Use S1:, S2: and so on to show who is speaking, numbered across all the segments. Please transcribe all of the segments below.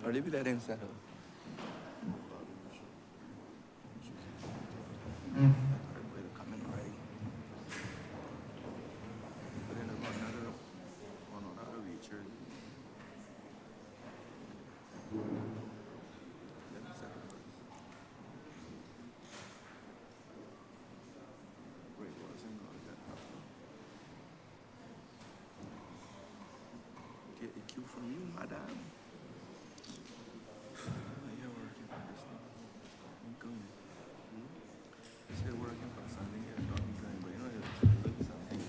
S1: Or maybe let him settle. Get a cue from you, madam. You're working for this thing. I'm going. You say working for something, you're not going, but you know you're trying to do something.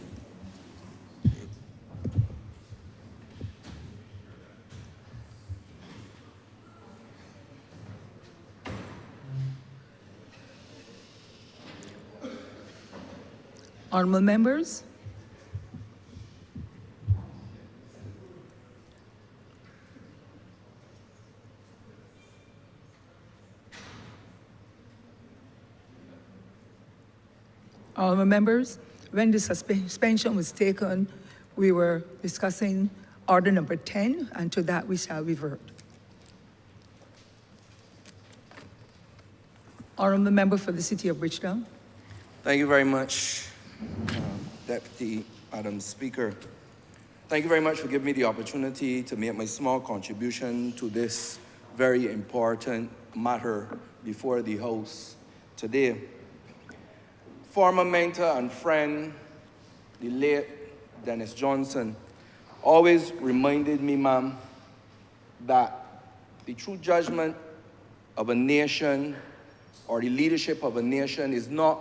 S2: Honourable members, when the suspension was taken, we were discussing order number 10, and to that we shall revert. Honourable member for the City of Bridgetown.
S1: Thank you very much, Deputy Madam Speaker. Thank you very much for giving me the opportunity to make my small contribution to this very important matter before the House today. Former mentor and friend, the late Dennis Johnson, always reminded me, ma'am, that the true judgment of a nation or the leadership of a nation is not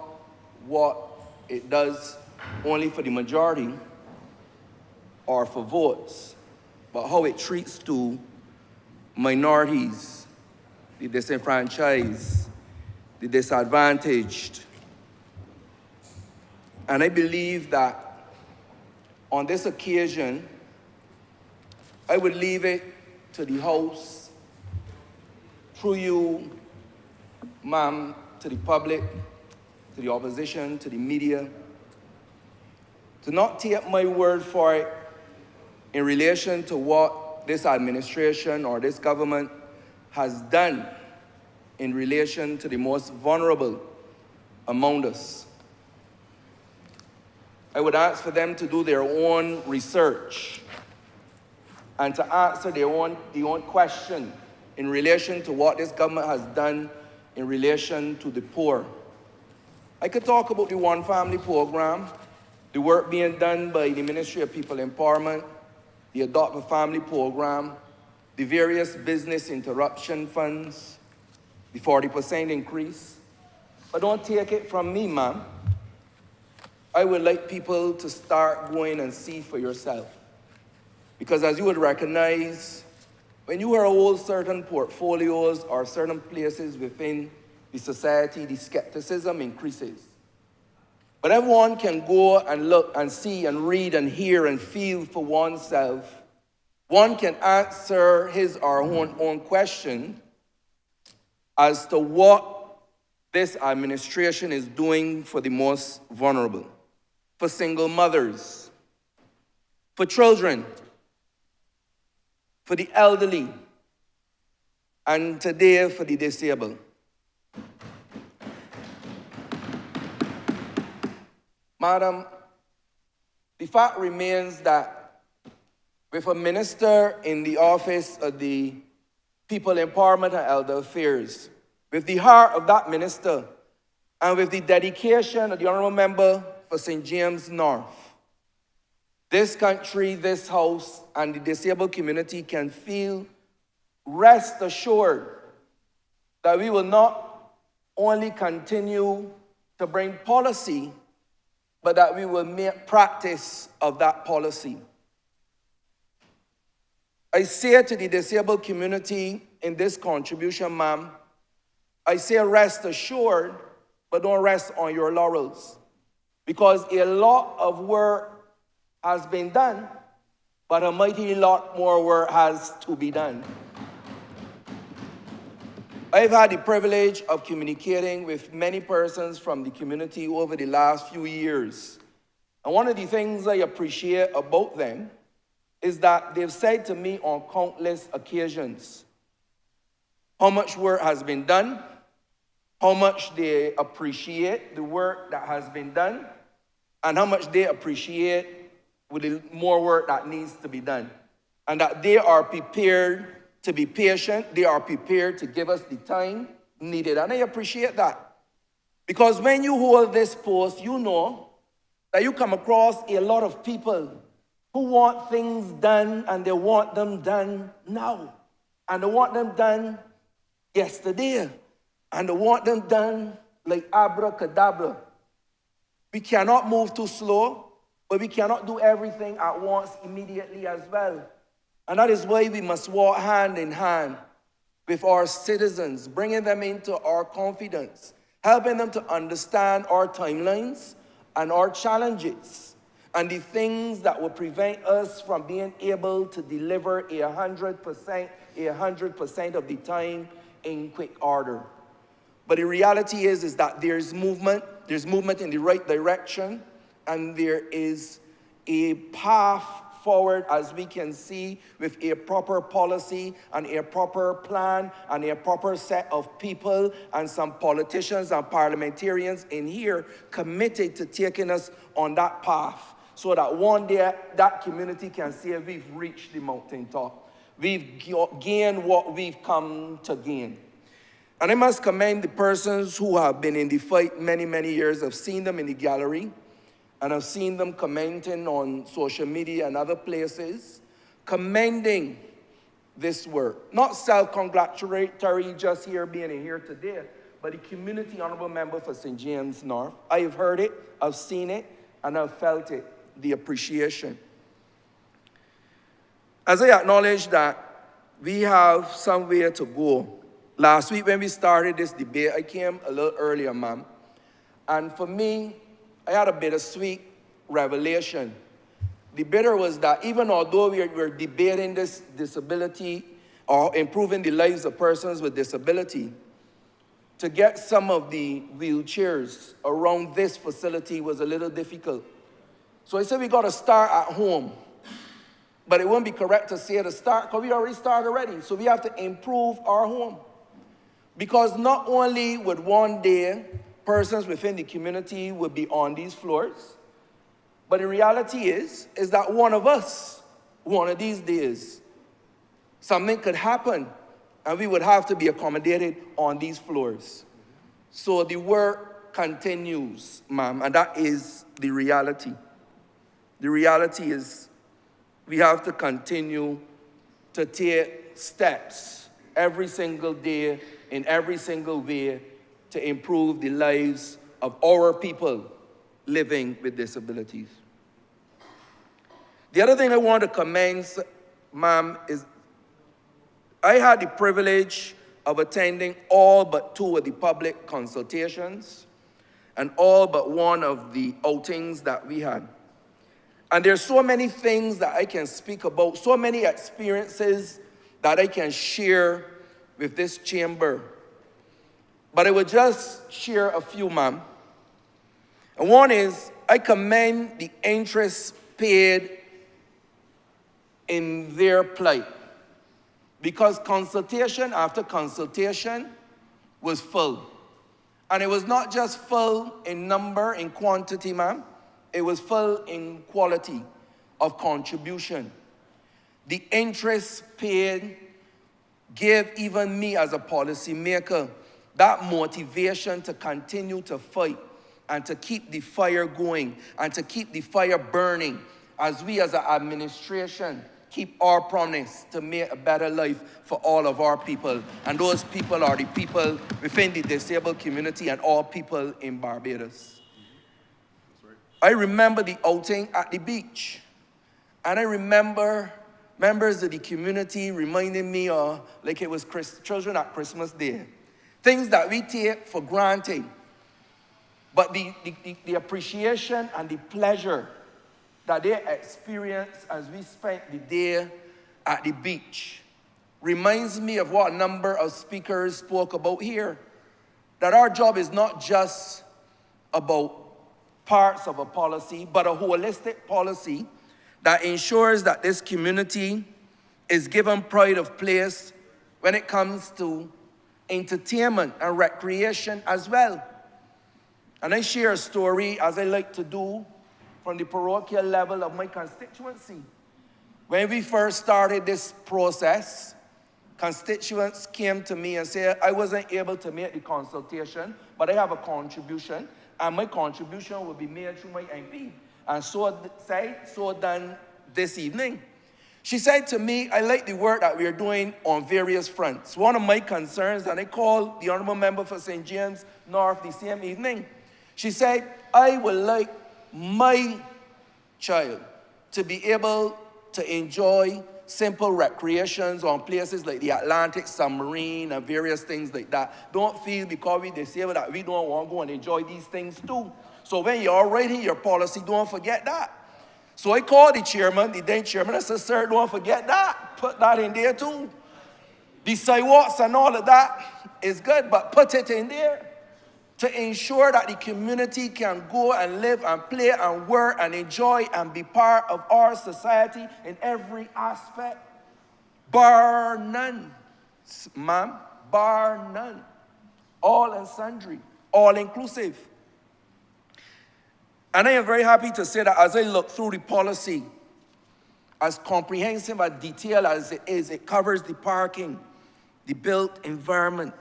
S1: what it does only for the majority or for votes, but how it treats to minorities, the disenfranchised, the disadvantaged. And I believe that on this occasion, I would leave it to the House, through you, ma'am, to the public, to the opposition, to the media, to not take my word for it in relation to what this administration or this government has done in relation to the most vulnerable among us. I would ask for them to do their own research and to answer their own question in relation to what this government has done in relation to the poor. I could talk about the One Family program, the work being done by the Ministry of People Empowerment, the Adopt a Family program, the various business interruption funds, the 40% increase. But don't take it from me, ma'am. I would like people to start going and see for yourself. Because as you would recognize, when you hold certain portfolios or certain places within the society, the skepticism increases. But everyone can go and look and see and read and hear and feel for oneself. One can answer his or her own question as to what this administration is doing for the most vulnerable, for single mothers, for children, for the elderly, and today for the disabled. Madam, the fact remains that with a minister in the office of the People Empowerment and Elder Affairs, with the heart of that minister, and with the dedication of the Honourable Member for St. James North, this country, this House, and the disabled community can feel rest assured that we will not only continue to bring policy, but that we will make practice of that policy. I say to the disabled community in this contribution, ma'am, I say rest assured, but don't rest on your laurels. Because a lot of work has been done, but a mighty lot more work has to be done. I've had the privilege of communicating with many persons from the community over the last few years. And one of the things I appreciate about them is that they've said to me on countless occasions how much work has been done, how much they appreciate the work that has been done, and how much they appreciate with the more work that needs to be done. And that they are prepared to be patient, they are prepared to give us the time needed. And I appreciate that. Because when you hold this post, you know that you come across a lot of people who want things done and they want them done now. And they want them done yesterday. And they want them done like abracadabra. We cannot move too slow, but we cannot do everything at once immediately as well. And that is why we must walk hand in hand with our citizens, bringing them into our confidence, helping them to understand our timelines and our challenges, and the things that will prevent us from being able to deliver 100% of the time in quick order. But the reality is that there's movement in the right direction, and there is a path forward, as we can see, with a proper policy and a proper plan and a proper set of people and some politicians and parliamentarians in here committed to taking us on that path, so that one day that community can say we've reached the mountaintop. We've gained what we've come to gain. And I must commend the persons who have been in the fight many, many years. I've seen them in the gallery, and I've seen them commenting on social media and other places, commending this work. Not self-congratulatory just here being here today, but the community honorable member for St. James North. I have heard it, I've seen it, and I've felt it, the appreciation. As I acknowledge that we have somewhere to go, last week when we started this debate, I came a little earlier, ma'am, and for me, I had a bittersweet revelation. The bitter was that even although we're debating this disability or improving the lives of persons with disability, to get some of the wheelchairs around this facility was a little difficult. So I said we got to start at home. But it won't be correct to say to start, because we already started already. So we have to improve our home. Because not only would one day persons within the community would be on these floors, but the reality is that one of us, one of these days, something could happen and we would have to be accommodated on these floors. So the work continues, ma'am, and that is the reality. The reality is we have to continue to take steps every single day in every single way to improve the lives of our people living with disabilities. The other thing I want to commend, ma'am, is I had the privilege of attending all but 2 of the public consultations and all but 1 of the outings that we had. And there's so many things that I can speak about, so many experiences that I can share with this chamber. But I would just share a few, ma'am. And one is, I commend the interest paid in their plight, because consultation after consultation was full. And it was not just full in number, in quantity, ma'am. It was full in quality of contribution. The interest paid gave even me as a policymaker that motivation to continue to fight and to keep the fire going and to keep the fire burning as we as an administration keep our promise to make a better life for all of our people. And those people are the people within the disabled community and all people in Barbados. I remember the outing at the beach. And I remember members of the community reminding me of like it was children at Christmas Day. Things that we take for granted. But the appreciation and the pleasure that they experienced as we spent the day at the beach reminds me of what a number of speakers spoke about here. That our job is not just about parts of a policy, but a holistic policy that ensures that this community is given pride of place when it comes to entertainment and recreation as well. And I share a story, as I like to do, from the parochial level of my constituency. When we first started this process, constituents came to me and said, I wasn't able to make the consultation, but I have a contribution, and my contribution will be made through my MP. And so done this evening. She said to me, I like the work that we are doing on various fronts. One of my concerns, and I called the Honourable Member for St. James North the same evening. She said, I would like my child to be able to enjoy simple recreations on places like the Atlantic Submarine and various things like that. Don't feel because we disabled that we don't want to go and enjoy these things too. So when you're writing your policy, don't forget that. So I called the chairman, the then chairman, and said, sir, don't forget that. Put that in there too. The sidewalks and all of that is good, but put it in there to ensure that the community can go and live and play and work and enjoy and be part of our society in every aspect. Bar none, ma'am, bar none. All and sundry, all inclusive. And I am very happy to say that as I look through the policy, as comprehensive and detailed as it is, it covers the parking, the built environment,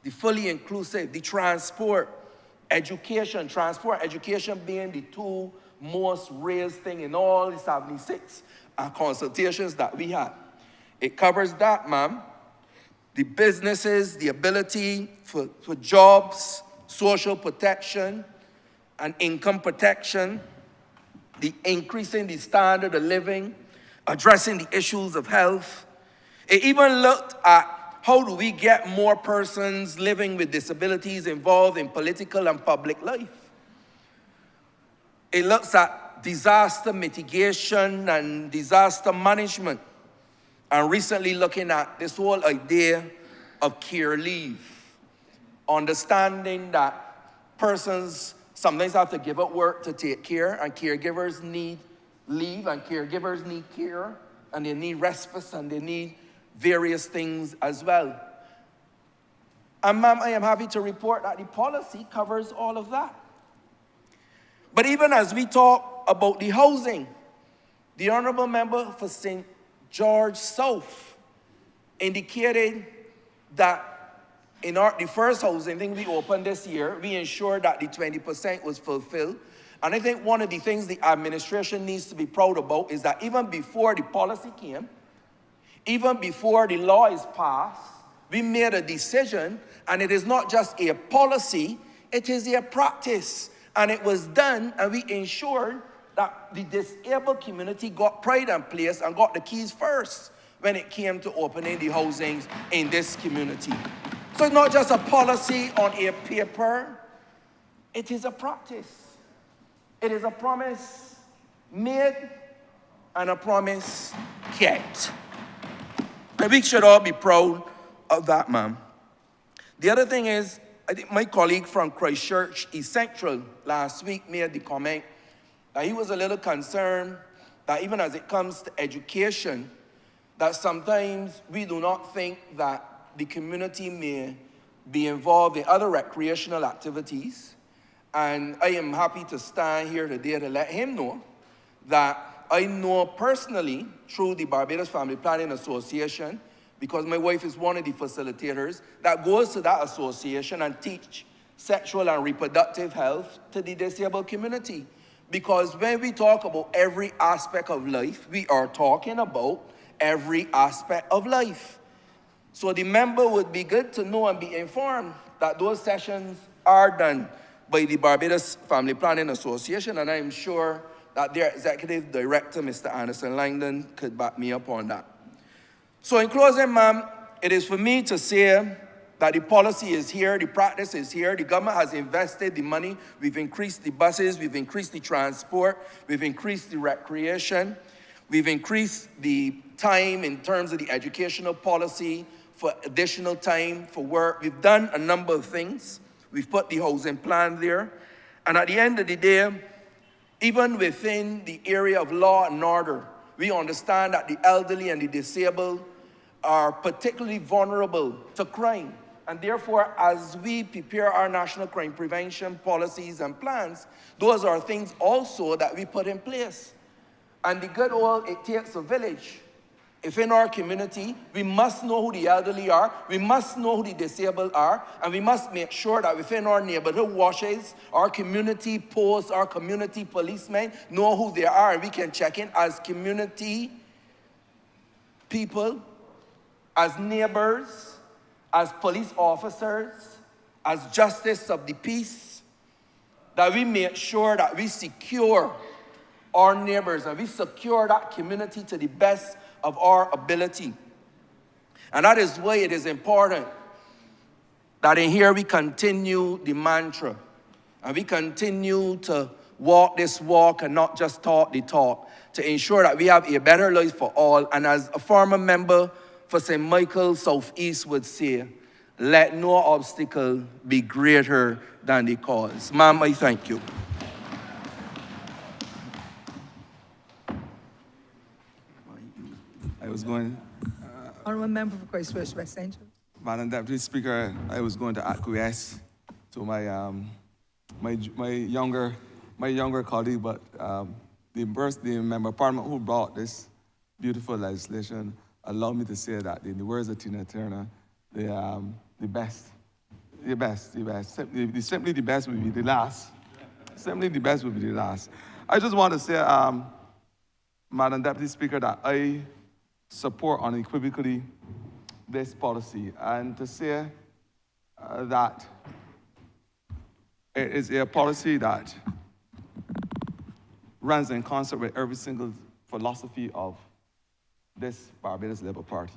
S1: the fully inclusive, the transport, education, being the two most raised thing in all the 76 consultations that we had. It covers that, ma'am. The businesses, the ability for jobs, social protection, and income protection, the increasing the standard of living, addressing the issues of health. It even looked at how do we get more persons living with disabilities involved in political and public life. It looks at disaster mitigation and disaster management, and recently looking at this whole idea of care leave, understanding that persons sometimes have to give up work to take care, and caregivers need leave, and caregivers need care, and they need respite, and they need various things as well. And ma'am, I am happy to report that the policy covers all of that. But even as we talk about the housing, the Honourable Member for St. George South indicated that in the first housing thing we opened this year, we ensured that the 20% was fulfilled. And I think one of the things the administration needs to be proud about is that even before the policy came, even before the law is passed, we made a decision, and it is not just a policy, it is a practice. And it was done, and we ensured that the disabled community got pride and place and got the keys first when it came to opening the housings in this community. So it's not just a policy on a paper, it is a practice. It is a promise made and a promise kept. And we should all be proud of that, ma'am. The other thing is, I think my colleague from Christchurch East Central last week made the comment that he was a little concerned that even as it comes to education, that sometimes we do not think that the community may be involved in other recreational activities. And I am happy to stand here today to let him know that I know personally through the Barbados Family Planning Association, because my wife is one of the facilitators, that goes to that association and teach sexual and reproductive health to the disabled community. Because when we talk about every aspect of life, we are talking about every aspect of life. So the member would be good to know and be informed that those sessions are done by the Barbados Family Planning Association, and I'm sure that their executive director, Mr. Anderson Langdon, could back me up on that. So in closing, ma'am, it is for me to say that the policy is here, the practice is here, the government has invested the money, we've increased the buses, we've increased the transport, we've increased the recreation, we've increased the time in terms of the educational policy for additional time for work. We've done a number of things. We've put the housing plan there. And at the end of the day, even within the area of law and order, we understand that the elderly and the disabled are particularly vulnerable to crime. And therefore, as we prepare our national crime prevention policies and plans, those are things also that we put in place. And the good old, it takes a village. If in our community, we must know who the elderly are, we must know who the disabled are, and we must make sure that within our neighborhood washes, our community posts, our community policemen know who they are, and we can check in as community people, as neighbors, as police officers, as justice of the peace, that we make sure that we secure our neighbors and we secure that community to the best of our ability. And that is why it is important that in here we continue the mantra and we continue to walk this walk and not just talk the talk, to ensure that we have a better life for all. And as a former member for St. Michael Southeast would say, let no obstacle be greater than the cause. Ma'am, I thank you.
S3: I was going,
S2: Honourable Member for Christchurch West Central.
S3: Madam Deputy Speaker, I was going to acquiesce to my younger colleague, but the member of Parliament who brought this beautiful legislation allowed me to say that in the words of Tina Turner, the best. Simply the best will be the last. Simply the best will be the last. I just want to say, Madam Deputy Speaker, that I support unequivocally this policy, and to say that it is a policy that runs in concert with every single philosophy of this Barbados Labour Party.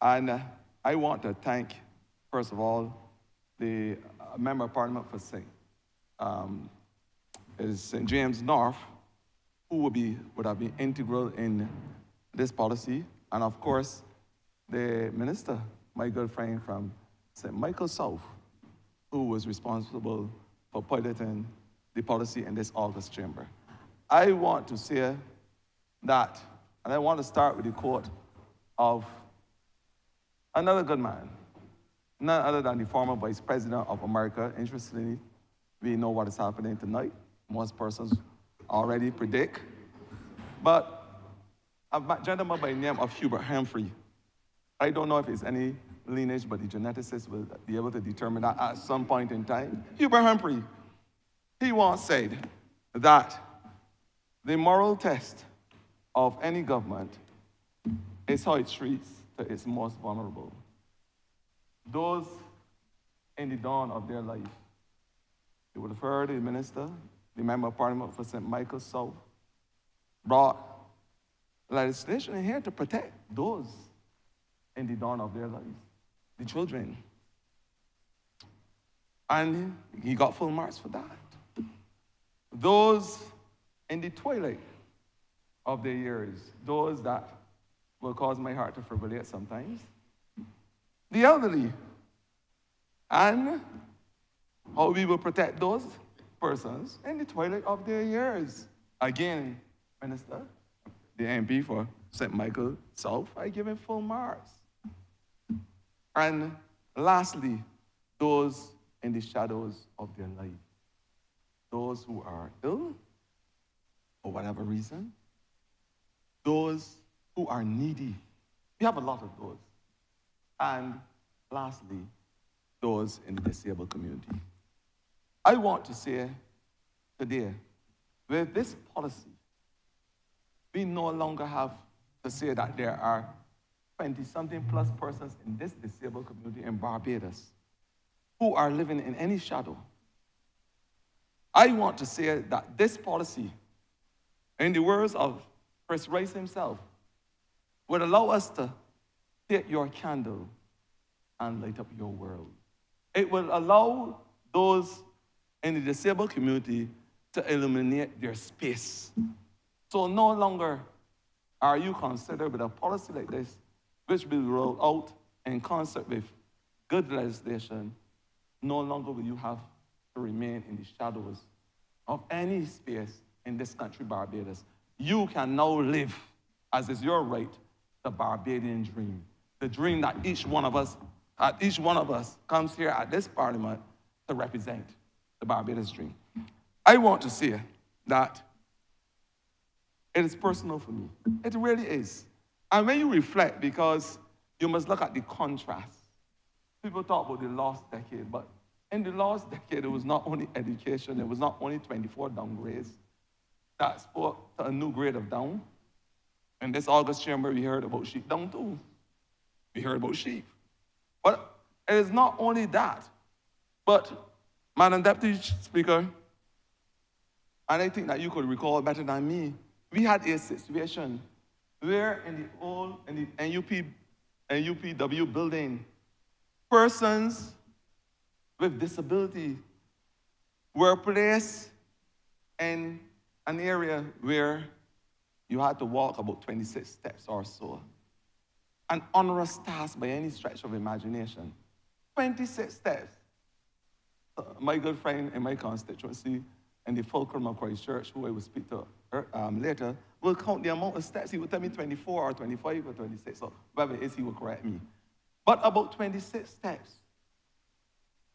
S3: And I want to thank, first of all, the Member of Parliament for St. James North, who would have been integral in this policy, and of course, the minister, my good friend from St. Michael South, who was responsible for piloting the policy in this August chamber. I want to say that, and I want to start with the quote of another good man, none other than the former Vice President of America. Interestingly, we know what is happening tonight. Most persons already predict. But a gentleman by the name of Hubert Humphrey. I don't know if it's any lineage, but the geneticists will be able to determine that at some point in time. Hubert Humphrey, he once said that the moral test of any government is how it treats to its most vulnerable. Those in the dawn of their life. You would have heard the minister, the Member of Parliament for St. Michael South, brought legislation in here to protect those in the dawn of their lives, the children. And he got full marks for that. Those in the twilight of their years, those that will cause my heart to fibrillate sometimes, the elderly, and how we will protect those persons in the twilight of their years. Again, Minister, the MP for St. Michael South, I give him full marks. And lastly, those in the shadows of their life, those who are ill for whatever reason, those who are needy. We have a lot of those. And lastly, those in the disabled community. I want to say today, with this policy, we no longer have to say that there are 20-something plus persons in this disabled community in Barbados who are living in any shadow. I want to say that this policy, in the words of Chris Rice himself, would allow us to take your candle and light up your world. It will allow those in the disabled community to illuminate their space. So no longer are you considered with a policy like this, which will roll out in concert with good legislation, no longer will you have to remain in the shadows of any space in this country, Barbados. You can now live, as is your right, the Barbadian dream, the dream that each one of us Each one of us comes here at this parliament to represent the Barbados dream. I want to say that it is personal for me. It really is. And when you reflect, because you must look at the contrast. People talk about the lost decade, but in the last decade, it was not only education, it was not only 24 downgrades that spoke to a new grade of down. In this August chamber, we heard about sheep down too. We heard about sheep. But it is not only that, but Madam Deputy Speaker, and I think that you could recall better than me, we had a situation where in the NUPW building, persons with disability were placed in an area where you had to walk about 26 steps or so. An onerous task by any stretch of imagination. 26 steps. My good friend in my constituency in the Fulcrum of Christ Church, who I will speak to later, will count the amount of steps. He will tell me 24 or 25 or 26, so whatever it is, he will correct me. But about 26 steps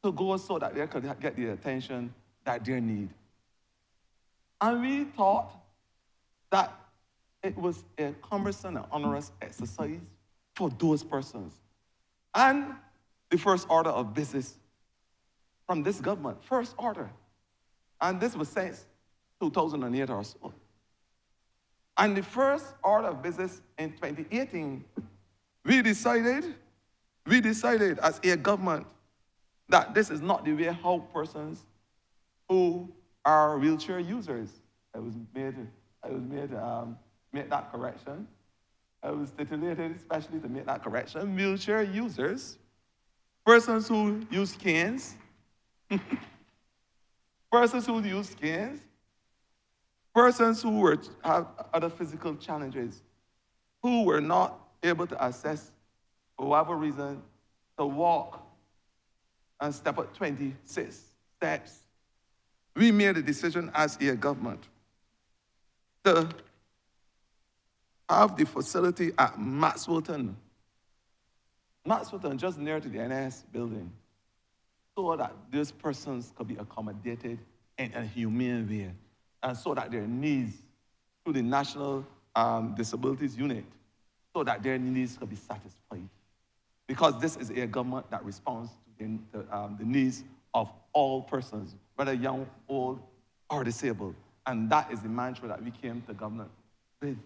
S3: to go so that they could get the attention that they need. And we thought that it was a cumbersome and onerous exercise for those persons. And the first order of business from this government, first order, and this was since 2008 or so. And the first order of business in 2018, we decided as a government that this is not the way how persons who are wheelchair users. I was made to make that correction. I was titillated especially to make that correction. Wheelchair users, persons who use canes, persons who use canes, persons who have other physical challenges, who were not able to access, for whatever reason, to walk and step up 26 steps. We made a decision as a government to have the facility at Maxwellton, just near to the NS building, so that these persons could be accommodated in a humane way, and so that their needs through the National Disabilities Unit, so that their needs could be satisfied. Because this is a government that responds to the needs of all persons, whether young, old, or disabled. And that is the mantra that we came to government with,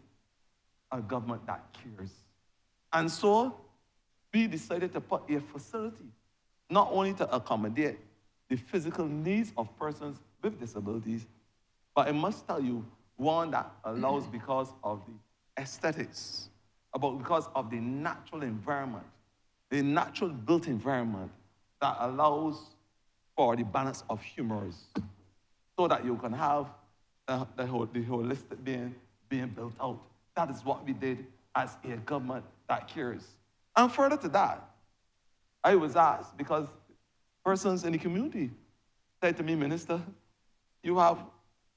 S3: a government that cares. And so we decided to put a facility, not only to accommodate the physical needs of persons with disabilities, but I must tell you, one that allows, because of the aesthetics, because of the natural environment, the natural built environment that allows for the balance of humors, so that you can have the holistic being built out. That is what we did as a government that cares. And further to that, I was asked, because persons in the community said to me, Minister, you have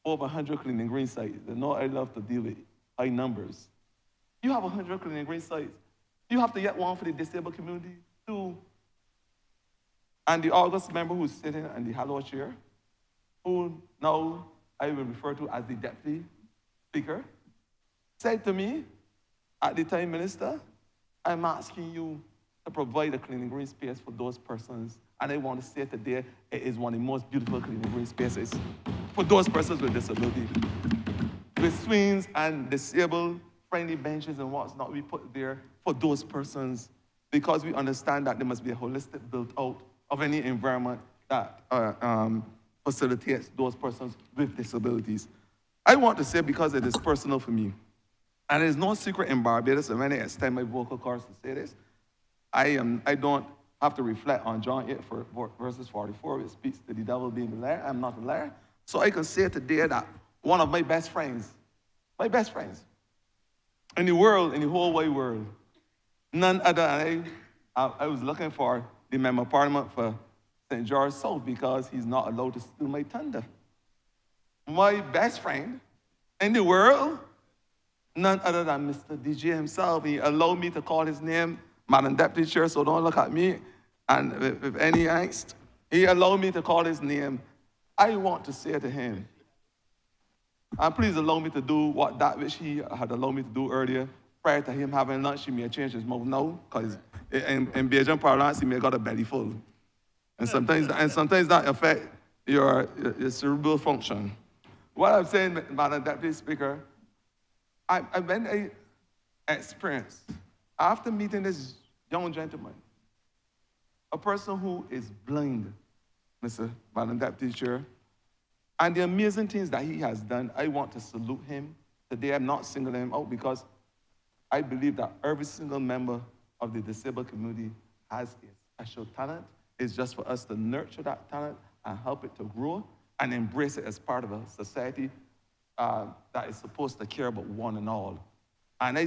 S3: over 100 cleaning green sites. They know I love to deal with high numbers. You have 100 cleaning green sites. You have to get one for the disabled community too. And the August member who's sitting in the Hello chair, who now I will refer to as the Deputy Speaker, said to me at the time, Minister, I'm asking you to provide a cleaning green space for those persons. And I want to say today, it is one of the most beautiful cleaning green spaces for those persons with disability. With swings and disabled friendly benches and what's not, we put there for those persons, because we understand that there must be a holistic built out of any environment that facilitates those persons with disabilities. I want to say, because it is personal for me, and it is no secret in Barbados, and when I extend my vocal cords to say this, I don't have to reflect on John 8 verses 44, which speaks to the devil being a liar. I'm not a liar. So I can say today that one of my best friends in the world, in the whole wide world, none other than I was looking for the member of parliament for St. George South, because he's not allowed to steal my thunder. My best friend in the world, none other than Mr. DJ himself. He allowed me to call his name, Madam Deputy Chair, so don't look at me and with any angst, he allowed me to call his name. I want to say to him, and please allow me to do what that which he had allowed me to do earlier. Prior to him having lunch, he may change his mouth now, because in Bajan parlance, he may got a belly full. And sometimes that affect your cerebral function. What I'm saying, Madam Deputy Speaker, when I experienced, after meeting this young gentleman, a person who is blind, Madam Deputy Chair, and the amazing things that he has done, I want to salute him. Today, I'm not singling him out because I believe that every single member of the disabled community has a special talent. It's just for us to nurture that talent and help it to grow and embrace it as part of a society that is supposed to care about one and all. And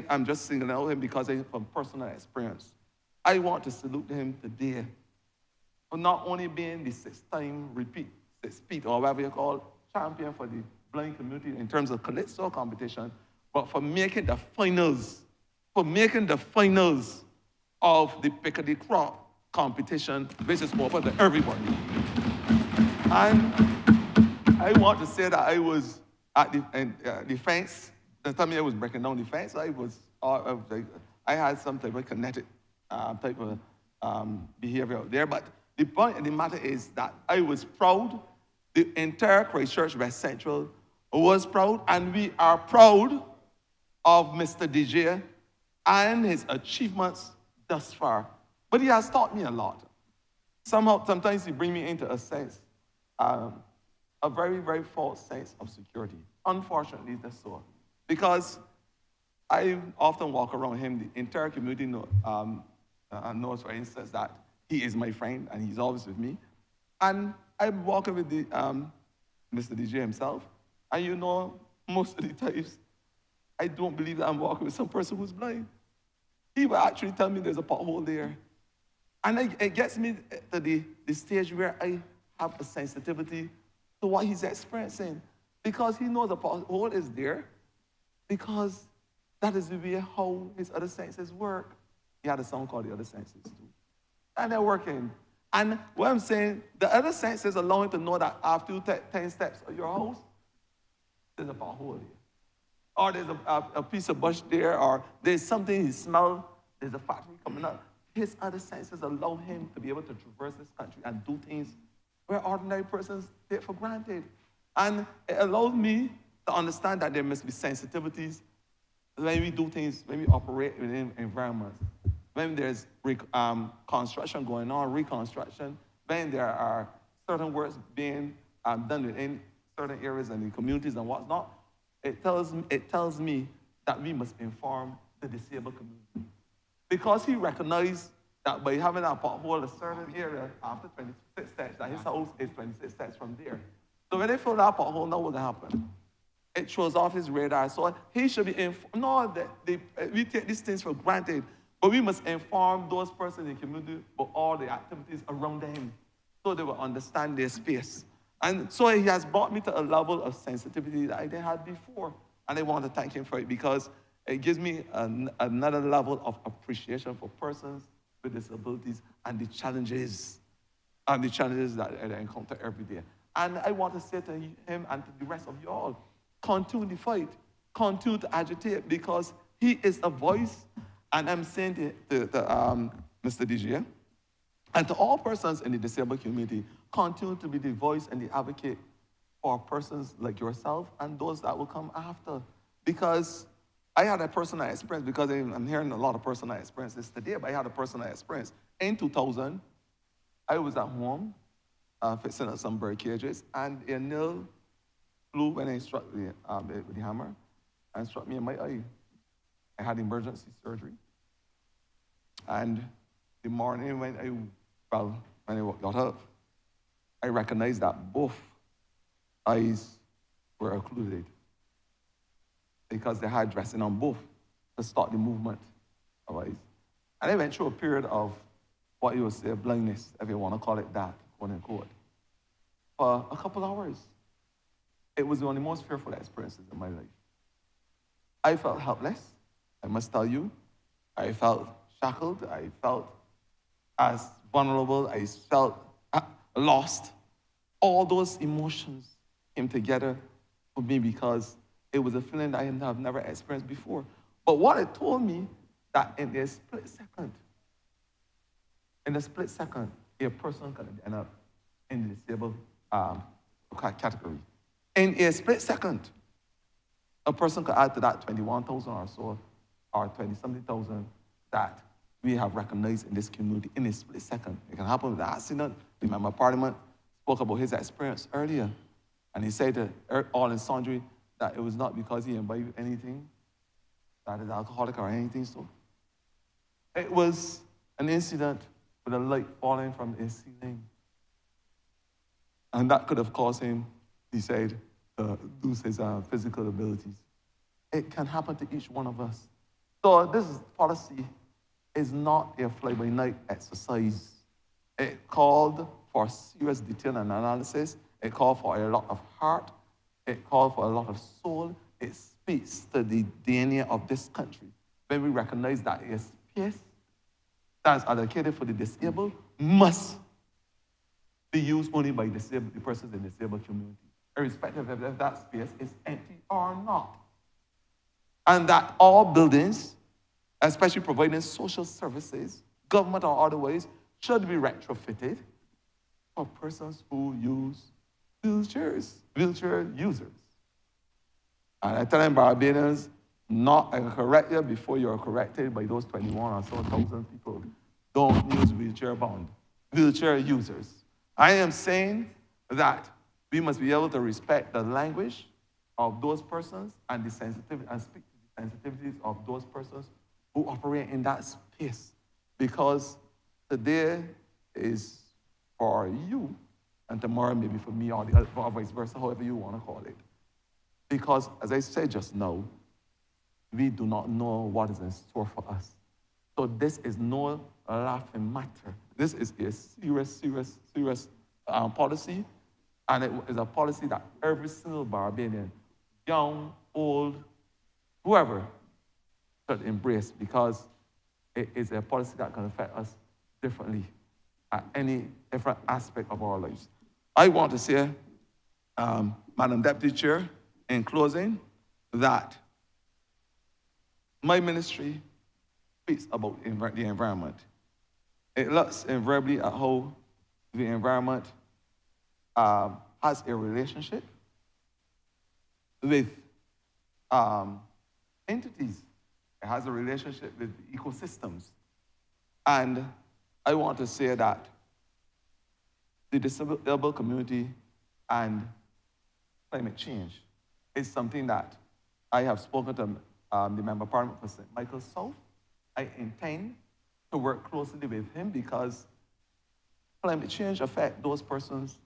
S3: I'm just singling out him because from personal experience. I want to salute him today for not only being the six-time or whatever you call champion for the blind community in terms of calypso competition, but for making the finals, of the Piccadilly Crop competition, which is open to everybody. And I want to say that I was at the fence. The time I was breaking down the fence, I had some type of kinetic type of behavior out there. But the point of the matter is that I was proud. The entire Christchurch West Central was proud, and we are proud of Mr. DJ and his achievements thus far. But he has taught me a lot. Sometimes he brings me into a sense, a very, very false sense of security. Unfortunately, that's so. Because I often walk around him, the entire community knows, for instance, that he is my friend and he's always with me. And I'm walking with Mr. DJ himself, and most of the times, I don't believe that I'm walking with some person who's blind. He will actually tell me there's a pothole there. And it gets me to the stage where I have a sensitivity to what he's experiencing. Because he knows the pothole is there, because that is the way how his other senses work. He had a song called The Other Senses too. And they're working. And what I'm saying, the other senses allow him to know that after you take 10 steps of your house, there's a pothole there. Or there's a piece of bush there, or there's something he smells, there's a factory coming up. His other senses allow him to be able to traverse this country and do things where ordinary persons take for granted. And it allows me to understand that there must be sensitivities when we do things, when we operate within environments. When there's construction going on, reconstruction, when there are certain works being done within certain areas and in communities and whatnot, it tells me that we must inform the disabled community. Because he recognized that by having a pothole a certain area after 26 steps, that his house is 26 steps from there. So when they fill that pothole, now what will happen? It throws off his radar. So he should be informed. No, we take these things for granted, but we must inform those persons in the community about all the activities around them so they will understand their space. And so he has brought me to a level of sensitivity that I didn't have before. And I want to thank him for it because it gives me another level of appreciation for persons with disabilities and the challenges that they encounter every day. And I want to say to him and to the rest of you all, continue the fight, continue to agitate, because he is a voice. And I'm saying to Mr. DJ, and to all persons in the disabled community, continue to be the voice and the advocate for persons like yourself and those that will come after. Because I had a personal experience, because I'm hearing a lot of personal experiences today, but I had a personal experience. In 2000, I was at home fixing up some bird cages, and a nail flew when I struck with the hammer and struck me in my eye. I had emergency surgery. And the morning when I got up, I recognized that both eyes were occluded because they had dressing on both to stop the movement of eyes. And I went through a period of what you would say blindness, if you want to call it that, quote unquote, for a couple hours. It was one of the most fearful experiences in my life. I felt helpless, I must tell you. I felt shackled. I felt as vulnerable. I felt lost. All those emotions came together for me because it was a feeling that I have never experienced before. But what it told me that in a split second, a person can end up in the disabled category. In a split second, a person could add to that 21,000 or so, or 20-something thousand that we have recognized in this community in a split second. It can happen with an accident. The member of parliament spoke about his experience earlier, and he said to all and sundry that it was not because he imbibed anything, that is alcoholic or anything, so. It was an incident with a light falling from his ceiling. And that could have caused him, he said, to lose his physical abilities. It can happen to each one of us. So this policy is not a fly-by-night exercise. It called for serious detail and analysis. It called for a lot of heart. It called for a lot of soul. It speaks to the DNA of this country. When we recognize that a space that is allocated for the disabled must be used only by the persons in the disabled community, irrespective of if that space is empty or not. And that all buildings, especially providing social services, government or otherwise, should be retrofitted for persons who use wheelchairs, wheelchair users. And I tell them, Barbadians, not correct you before you're corrected by those 21 or so thousand people. Don't use wheelchair-bound, wheelchair users. I am saying that we must be able to respect the language of those persons and the sensitivity and speak to the sensitivities of those persons who operate in that space. Because today is for you, and tomorrow maybe for me, or vice versa, however you want to call it. Because, as I said just now, we do not know what is in store for us. So this is no laughing matter. This is a serious policy, and it is a policy that every single Barbadian, young, old, whoever, should embrace, because it is a policy that can affect us differently at any different aspect of our lives. I want to say, Madam Deputy Chair, in closing, that my ministry speaks about the environment. It looks invariably at how the environment has a relationship with entities. It has a relationship with ecosystems. And I want to say that the disabled community and climate change is something that I have spoken to the Member of Parliament for St. Michael South. I intend to work closely with him because climate change affects those persons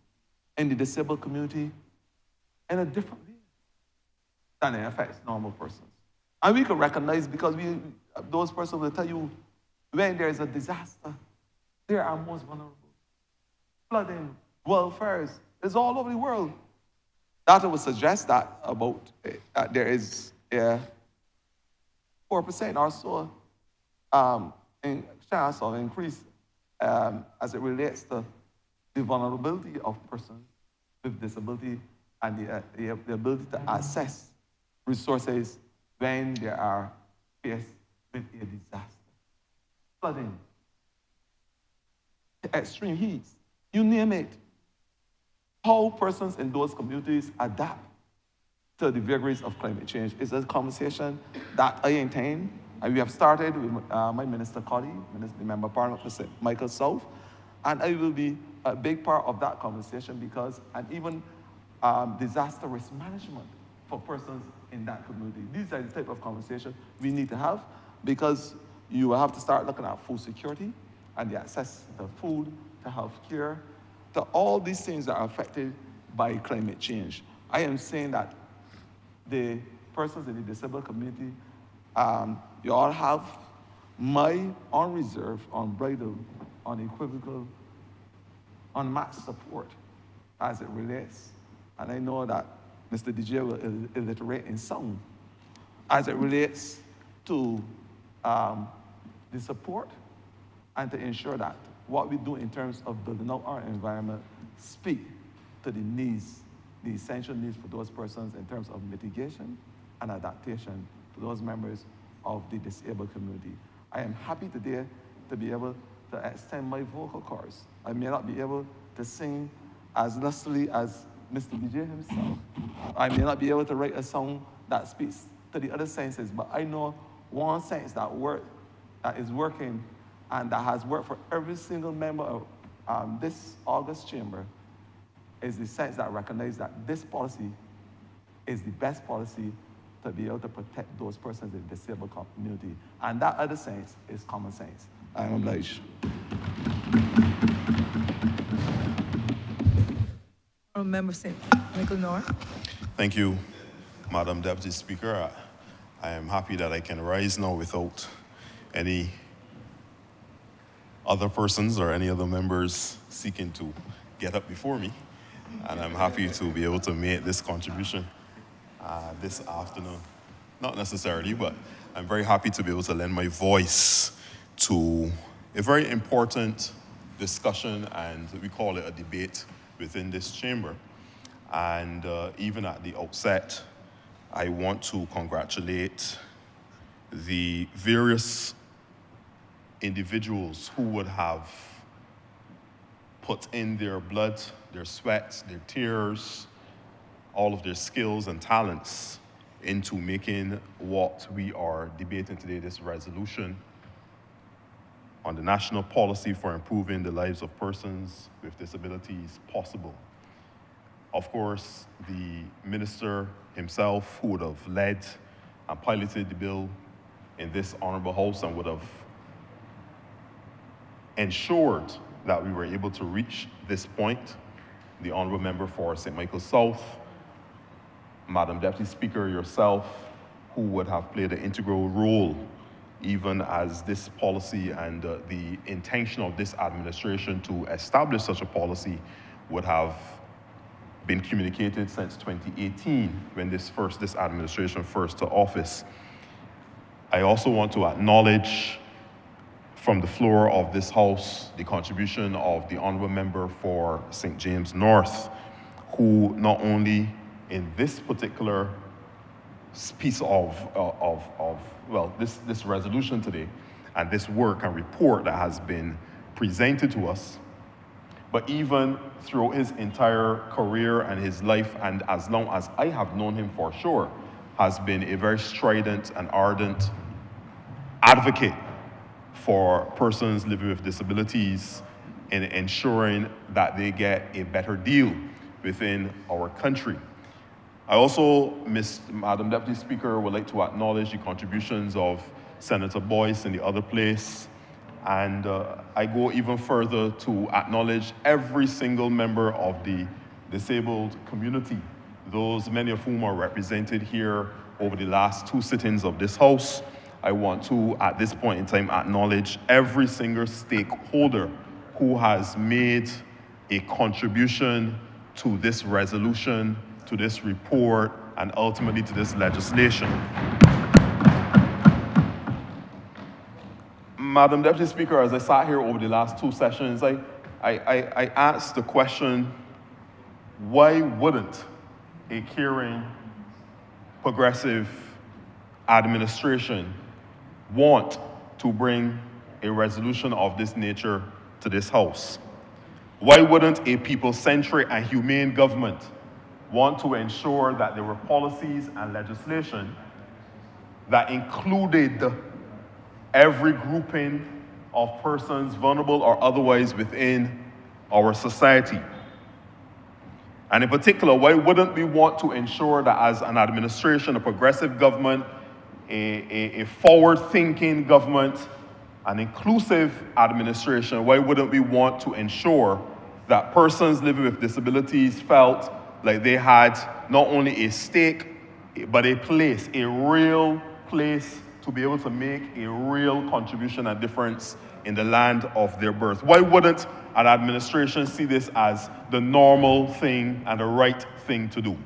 S3: in the disabled community in a different way than it affects normal persons. And we can recognize, because those persons will tell you when there is a disaster, they are most vulnerable. Flooding, wildfires, it's all over the world. Data would suggest that about there is a 4% or so in chance of increase as it relates to the vulnerability of persons with disability and the ability to access resources when they are faced with a disaster. Flooding, extreme heat, you name it. How persons in those communities adapt to the vagaries of climate change is a conversation that I intend, and we have started with my minister colleague, the Member of Parliament for St. Michael South, and I will be a big part of that conversation because, and even disaster risk management for persons in that community. These are the type of conversation we need to have, because you will have to start looking at food security and the access to food, to health care, to all these things that are affected by climate change. I am saying that the persons in the disabled community, you all have my unreserved, unbridled, unequivocal, unmatched support as it relates. And I know that Mr. DJ will illiterate in sound as it relates to the support and to ensure that what we do in terms of building out our environment speak to the needs, the essential needs for those persons in terms of mitigation and adaptation to those members of the disabled community. I am happy today to be able to extend my vocal cords. I may not be able to sing as lustily as Mr. DJ himself. I may not be able to write a song that speaks to the other senses, but I know one sense that is working and that has worked for every single member of this August chamber is the sense that recognizes that this policy is the best policy to be able to protect those persons in the disabled community. And that other sense is common sense. I am obliged.
S2: Member St. Michael Noor.
S4: Thank you, Madam Deputy Speaker. I am happy that I can rise now without any other persons or any other members seeking to get up before me. And I'm happy to be able to make this contribution this afternoon. Not necessarily, but I'm very happy to be able to lend my voice to a very important discussion, and we call it a debate within this chamber. And even at the outset, I want to congratulate the various individuals who would have put in their blood, their sweat, their tears, all of their skills and talents into making what we are debating today, this resolution on the national policy for improving the lives of persons with disabilities possible. Of course, the minister himself, who would have led and piloted the bill in this honorable house and would have ensured that we were able to reach this point, the honorable member for St. Michael South, Madam Deputy Speaker, yourself, who would have played an integral role even as this policy and the intention of this administration to establish such a policy would have been communicated since 2018 when this administration first took office. I also want to acknowledge from the floor of this House the contribution of the honorable member for St. James North, who not only in this particular piece this resolution today and this work and report that has been presented to us, but even through his entire career and his life, and as long as I have known him for sure, has been a very strident and ardent advocate for persons living with disabilities in ensuring that they get a better deal within our country. I also, Madam Deputy Speaker, would like to acknowledge the contributions of Senator Boyce in the other place. And I go even further to acknowledge every single member of the disabled community, those many of whom are represented here over the last two sittings of this House. I want to, at this point in time, acknowledge every single stakeholder who has made a contribution to this resolution, to this report, and ultimately to this legislation. Madam Deputy Speaker, as I sat here over the last two sessions, I asked the question, why wouldn't a caring, progressive administration want to bring a resolution of this nature to this House? Why wouldn't a people-centric and humane government want to ensure that there were policies and legislation that included every grouping of persons, vulnerable or otherwise, within our society? And in particular, why wouldn't we want to ensure that as an administration, a progressive government, a forward-thinking government, an inclusive administration, why wouldn't we want to ensure that persons living with disabilities felt like they had not only a stake, but a place, a real place to be able to make a real contribution and difference in the land of their birth? Why wouldn't an administration see this as the normal thing and the right thing to do?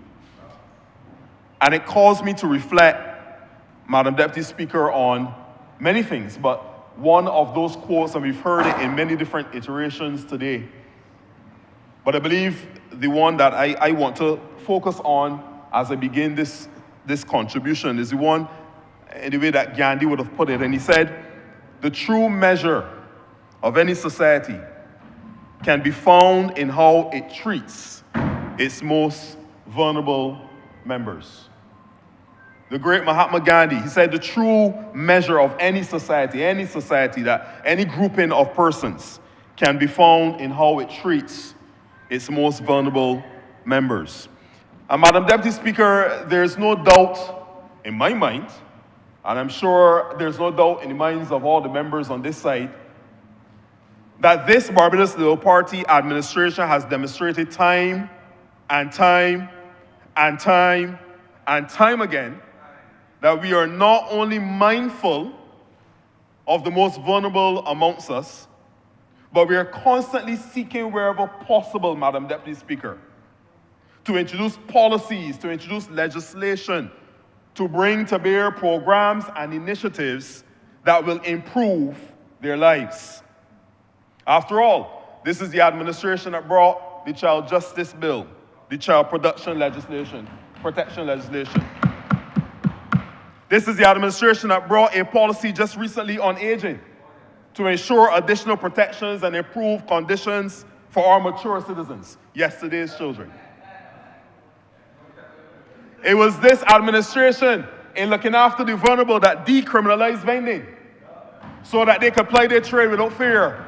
S4: And it caused me to reflect, Madam Deputy Speaker, on many things, but one of those quotes, and we've heard it in many different iterations today. But I believe the one that I want to focus on as I begin this contribution is the one in the way that Gandhi would have put it. And he said, the true measure of any society can be found in how it treats its most vulnerable members. The great Mahatma Gandhi, he said the true measure of any society, that any grouping of persons can be found in how it treats its most vulnerable members. And Madam Deputy Speaker, there's no doubt in my mind, and I'm sure there's no doubt in the minds of all the members on this side, that this Barbados Labour Party administration has demonstrated time and time and time and time again that we are not only mindful of the most vulnerable amongst us, but we are constantly seeking wherever possible, Madam Deputy Speaker, to introduce policies, to introduce legislation, to bring to bear programs and initiatives that will improve their lives. After all, this is the administration that brought the Child Justice Bill, the Child Protection legislation. This is the administration that brought a policy just recently on aging to ensure additional protections and improve conditions for our mature citizens, yesterday's children. It was this administration in looking after the vulnerable that decriminalized vending so that they could ply their trade without fear.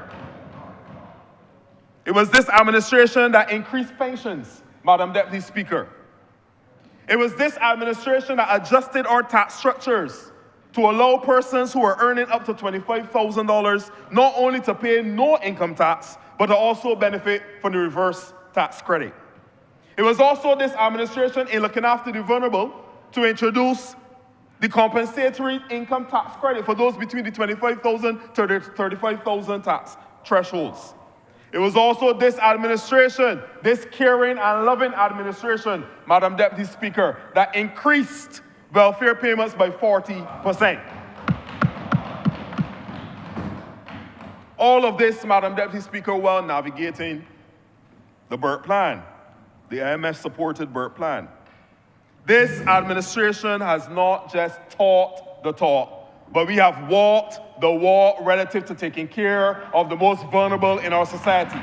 S4: It was this administration that increased pensions, Madam Deputy Speaker. It was this administration that adjusted our tax structures to allow persons who are earning up to $25,000 not only to pay no income tax, but to also benefit from the reverse tax credit. It was also this administration in looking after the vulnerable to introduce the compensatory income tax credit for those between the $25,000 to the $35,000 tax thresholds. It was also this administration, this caring and loving administration, Madam Deputy Speaker, that increased welfare payments by 40%. All of this, Madam Deputy Speaker, while navigating the BERT plan, the IMF-supported BERT plan. This administration has not just taught the talk, but we have walked the walk relative to taking care of the most vulnerable in our society.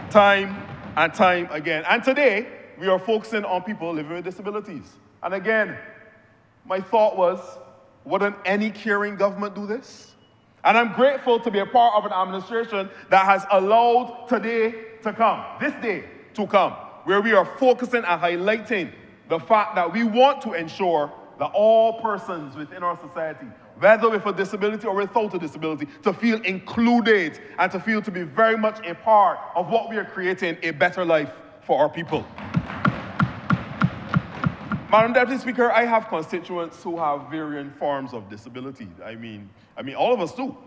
S4: Time and time again. And today, we are focusing on people living with disabilities. And again, my thought was, wouldn't any caring government do this? And I'm grateful to be a part of an administration that has allowed today to come, this day to come, where we are focusing and highlighting the fact that we want to ensure that all persons within our society, whether with a disability or without a disability, to feel included and to feel to be very much a part of what we are creating, a better life for our people. Madam Deputy Speaker, I have constituents who have varying forms of disability. I mean, all of us do.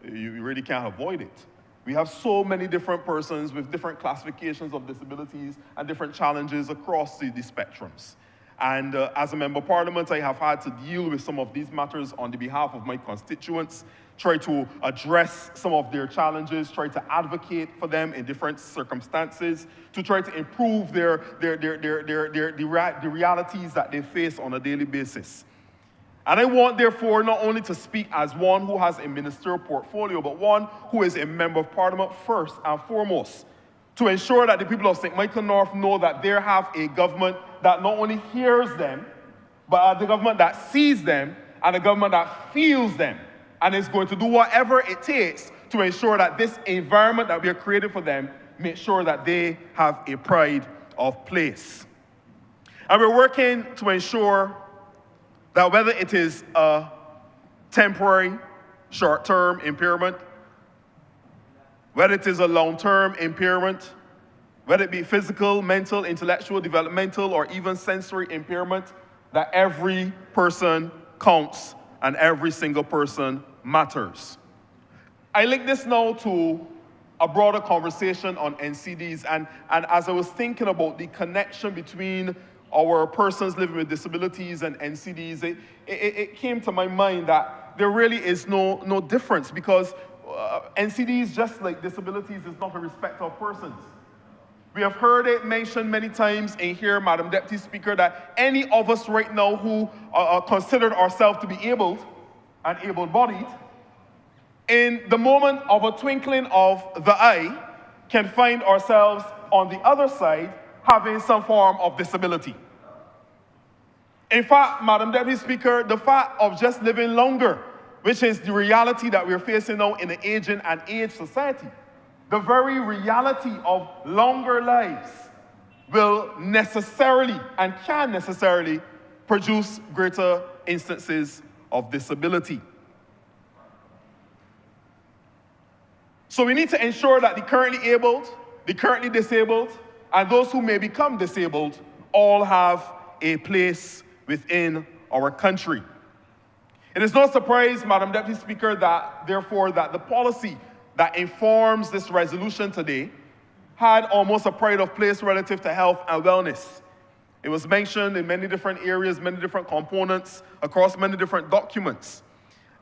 S4: You really can't avoid it. We have so many different persons with different classifications of disabilities and different challenges across the spectrums. And as a Member of Parliament, I have had to deal with some of these matters on the behalf of my constituents, try to address some of their challenges, try to advocate for them in different circumstances, to try to improve the realities that they face on a daily basis. And I want, therefore, not only to speak as one who has a ministerial portfolio, but one who is a Member of Parliament first and foremost, to ensure that the people of St. Michael North know that they have a government that not only hears them, but a government that sees them and a government that feels them and is going to do whatever it takes to ensure that this environment that we are creating for them, make sure that they have a pride of place. And we're working to ensure that whether it is a temporary, short-term impairment, whether it is a long-term impairment, whether it be physical, mental, intellectual, developmental, or even sensory impairment, that every person counts and every single person matters. I link this now to a broader conversation on NCDs, and as I was thinking about the connection between our persons living with disabilities and NCDs, it came to my mind that there really is no difference, because NCDs, just like disabilities, is not a respect of persons. We have heard it mentioned many times in here, Madam Deputy Speaker, that any of us right now who considered ourselves to be abled and able-bodied, in the moment of a twinkling of the eye, can find ourselves on the other side having some form of disability. In fact, Madam Deputy Speaker, the fact of just living longer, which is the reality that we're facing now in an aging and aged society, the very reality of longer lives will necessarily and can necessarily produce greater instances of disability. So we need to ensure that the currently abled, the currently disabled, and those who may become disabled all have a place within our country. It is no surprise, Madam Deputy Speaker, that therefore that the policy that informs this resolution today had almost a pride of place relative to health and wellness. It was mentioned in many different areas, many different components, across many different documents.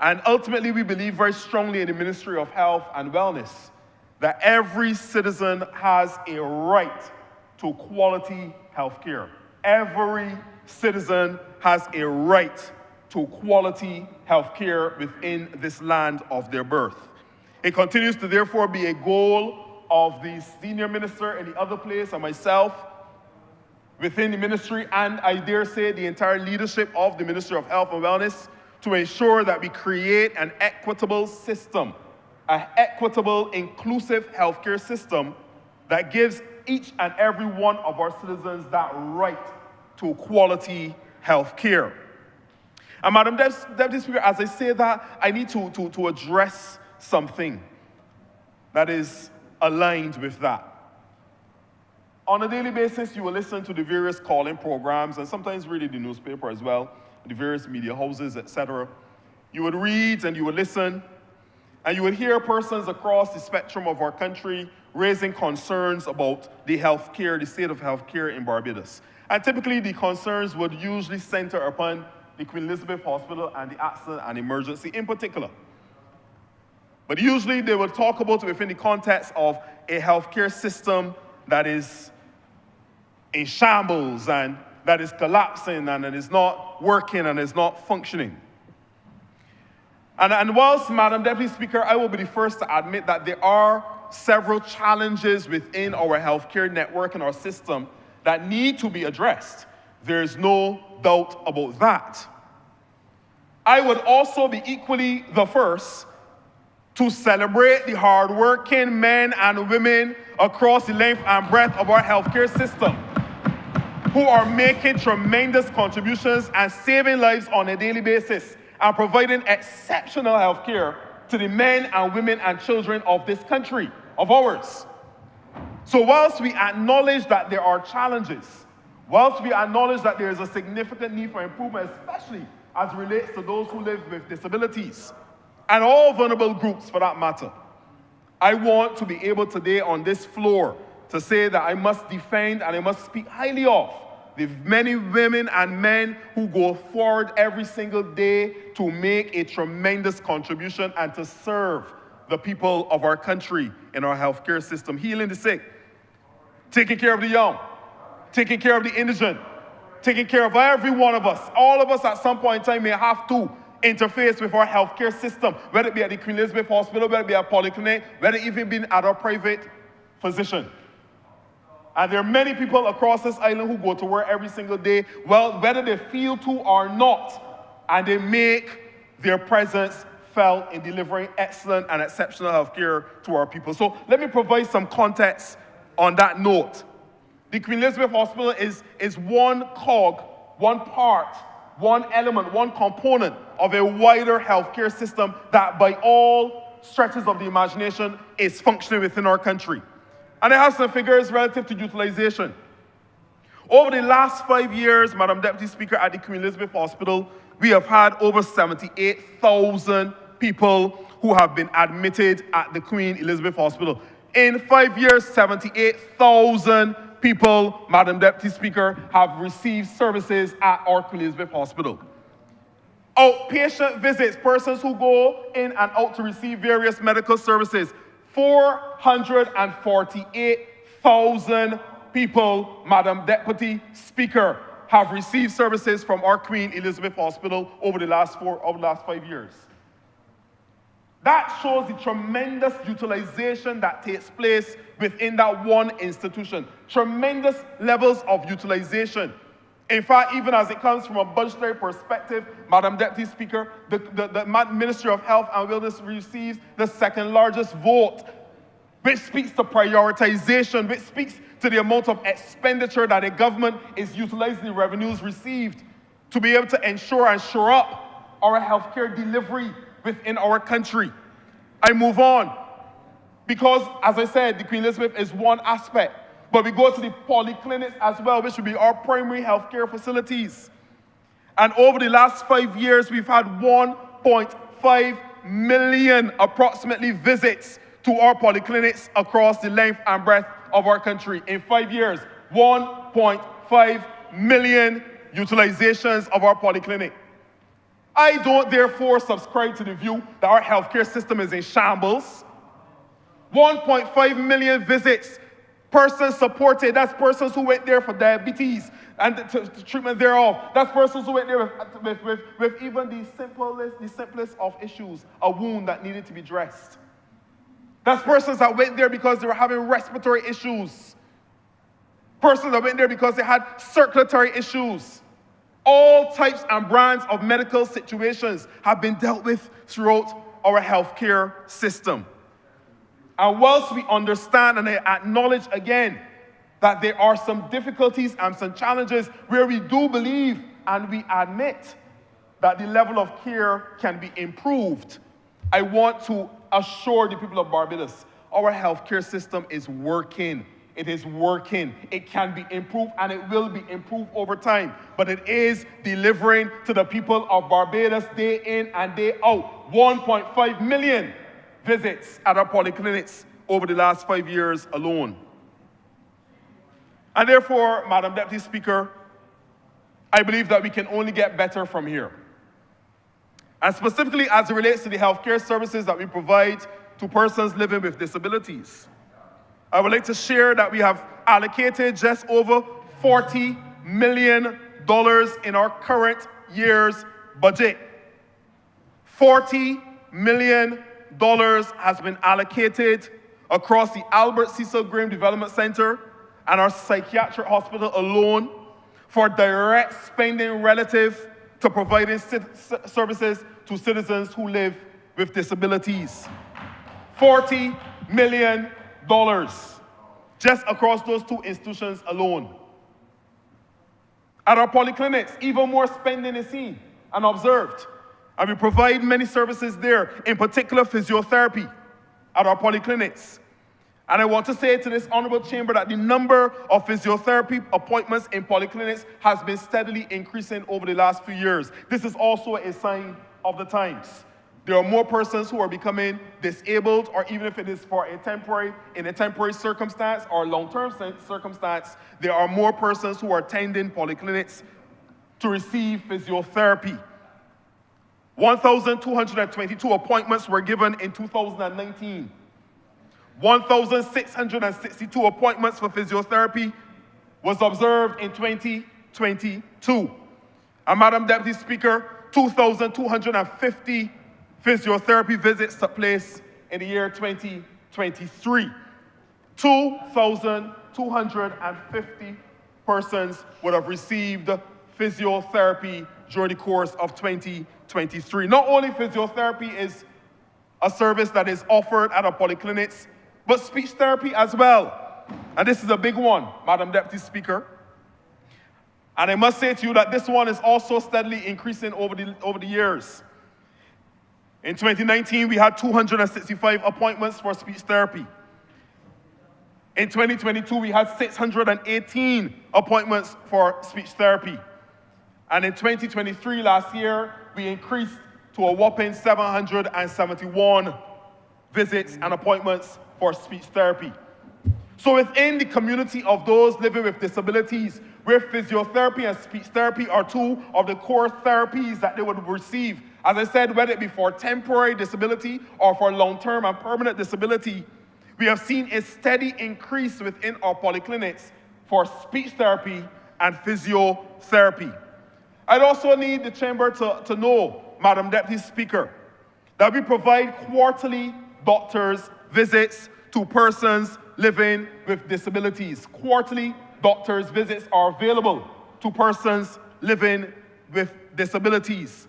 S4: And ultimately, we believe very strongly in the Ministry of Health and Wellness that every citizen has a right to quality health care. Every citizen has a right to quality health care within this land of their birth. It continues to therefore be a goal of the senior minister in the other place and myself within the ministry, and I dare say the entire leadership of the Ministry of Health and Wellness, to ensure that we create an equitable system, an equitable, inclusive healthcare system that gives each and every one of our citizens that right to quality healthcare. And Madam Deputy Speaker, as I say that, I need to address something that is aligned with that. On a daily basis, you will listen to the various call-in programs and sometimes read the newspaper as well, the various media houses, etc. You would read and you would listen, and you would hear persons across the spectrum of our country raising concerns about the healthcare, the state of healthcare in Barbados. And typically, the concerns would usually center upon the Queen Elizabeth Hospital and the accident and emergency in particular. But usually, they would talk about it within the context of a healthcare system that is in shambles and that is collapsing and that is not working and is not functioning. And whilst, Madam Deputy Speaker, I will be the first to admit that there are several challenges within our healthcare network and our system that need to be addressed. There's no doubt about that. I would also be equally the first to celebrate the hardworking men and women across the length and breadth of our healthcare system who are making tremendous contributions and saving lives on a daily basis and providing exceptional health care to the men and women and children of this country, of ours. So whilst we acknowledge that there are challenges, whilst we acknowledge that there is a significant need for improvement, especially as it relates to those who live with disabilities, and all vulnerable groups for that matter, I want to be able today on this floor to say that I must defend and I must speak highly of the many women and men who go forward every single day to make a tremendous contribution and to serve the people of our country in our healthcare system, healing the sick, taking care of the young, taking care of the indigent, taking care of every one of us. All of us at some point in time may have to interface with our healthcare system, whether it be at the Queen Elizabeth Hospital, whether it be at polyclinic, whether it even be at our private physician. And there are many people across this island who go to work every single day, well, whether they feel to or not, and they make their presence felt in delivering excellent and exceptional health care to our people. So let me provide some context on that note. The Queen Elizabeth Hospital is one cog, one part, one element, one component of a wider healthcare system that by all stretches of the imagination is functioning within our country. And I have some figures relative to utilization. Over the last 5 years, Madam Deputy Speaker, at the Queen Elizabeth Hospital, we have had over 78,000 people who have been admitted at the Queen Elizabeth Hospital. In 5 years, 78,000 people, Madam Deputy Speaker, have received services at our Queen Elizabeth Hospital. Outpatient visits, persons who go in and out to receive various medical services. 448,000 people, Madam Deputy Speaker, have received services from our Queen Elizabeth Hospital over the last 5 years. That shows the tremendous utilization that takes place within that one institution. Tremendous levels of utilization. In fact, even as it comes from a budgetary perspective, Madam Deputy Speaker, the Ministry of Health and Wellness receives the second largest vote, which speaks to prioritization, which speaks to the amount of expenditure that the government is utilizing the revenues received to be able to ensure and shore up our healthcare delivery within our country. I move on because, as I said, the Queen Elizabeth is one aspect, but we go to the polyclinics as well, which would be our primary healthcare facilities. And over the last 5 years, we've had 1.5 million approximately visits to our polyclinics across the length and breadth of our country. In 5 years, 1.5 million utilizations of our polyclinic. I don't therefore subscribe to the view that our healthcare system is in shambles. 1.5 million visits, persons supported, that's persons who went there for diabetes and the treatment thereof. That's persons who went there with even the simplest of issues, a wound that needed to be dressed. That's persons that went there because they were having respiratory issues. Persons that went there because they had circulatory issues. All types and brands of medical situations have been dealt with throughout our healthcare system. And whilst we understand and acknowledge again that there are some difficulties and some challenges where we do believe and we admit that the level of care can be improved, I want to assure the people of Barbados, our healthcare system is working. It is working. It can be improved and it will be improved over time. But it is delivering to the people of Barbados day in and day out. 1.5 million visits at our polyclinics over the last 5 years alone. And therefore, Madam Deputy Speaker, I believe that we can only get better from here. And specifically as it relates to the healthcare services that we provide to persons living with disabilities. I would like to share that we have allocated just over $40 million in our current year's budget. $40 million has been allocated across the Albert Cecil Graham Development Center and our psychiatric hospital alone for direct spending relative to providing services to citizens who live with disabilities. $40 million just across those two institutions alone. At our polyclinics, even more spending is seen and observed. And we provide many services there, in particular physiotherapy at our polyclinics. And I want to say to this honorable chamber that the number of physiotherapy appointments in polyclinics has been steadily increasing over the last few years. This is also a sign of the times. There are more persons who are becoming disabled, or even if it is in a temporary circumstance or long-term circumstance, there are more persons who are attending polyclinics to receive physiotherapy. 1,222 appointments were given in 2019. 1,662 appointments for physiotherapy was observed in 2022. And Madam Deputy Speaker, 2,250 physiotherapy visits took place in the year 2023. 2,250 persons would have received physiotherapy during the course of 2023. Not only physiotherapy is a service that is offered at our polyclinics, but speech therapy as well. And this is a big one, Madam Deputy Speaker. And I must say to you that this one is also steadily increasing over the years. In 2019, we had 265 appointments for speech therapy. In 2022, we had 618 appointments for speech therapy. And in 2023, last year, we increased to a whopping 771 visits and appointments for speech therapy. So within the community of those living with disabilities, where physiotherapy and speech therapy are two of the core therapies that they would receive, as I said, whether it be for temporary disability or for long-term and permanent disability, we have seen a steady increase within our polyclinics for speech therapy and physiotherapy. I'd also need the chamber to know, Madam Deputy Speaker, that we provide quarterly doctor's visits to persons living with disabilities. Quarterly doctor's visits are available to persons living with disabilities.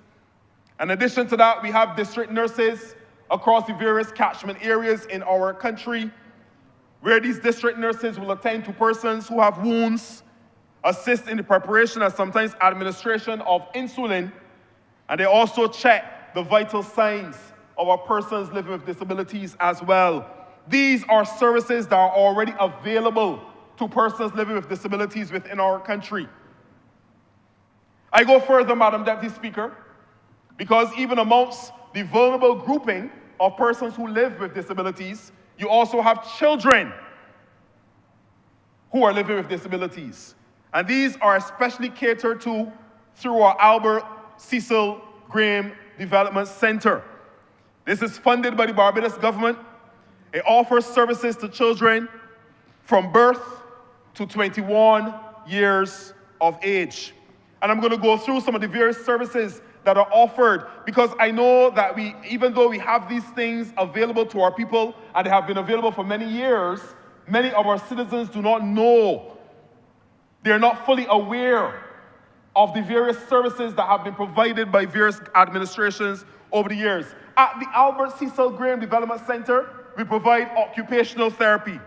S4: In addition to that, we have district nurses across the various catchment areas in our country, where these district nurses will attend to persons who have wounds, assist in the preparation and sometimes administration of insulin, and they also check the vital signs of our persons living with disabilities as well. These are services that are already available to persons living with disabilities within our country. I go further, Madam Deputy Speaker, because even amongst the vulnerable grouping of persons who live with disabilities, you also have children who are living with disabilities. And these are especially catered to through our Albert Cecil Graham Development Center. This is funded by the Barbados government. It offers services to children from birth to 21 years of age. And I'm going to go through some of the various services that are offered, because I know that even though we have these things available to our people, and they have been available for many years, many of our citizens do not know. They're not fully aware of the various services that have been provided by various administrations over the years. At the Albert Cecil Graham Development Center, we provide occupational therapy.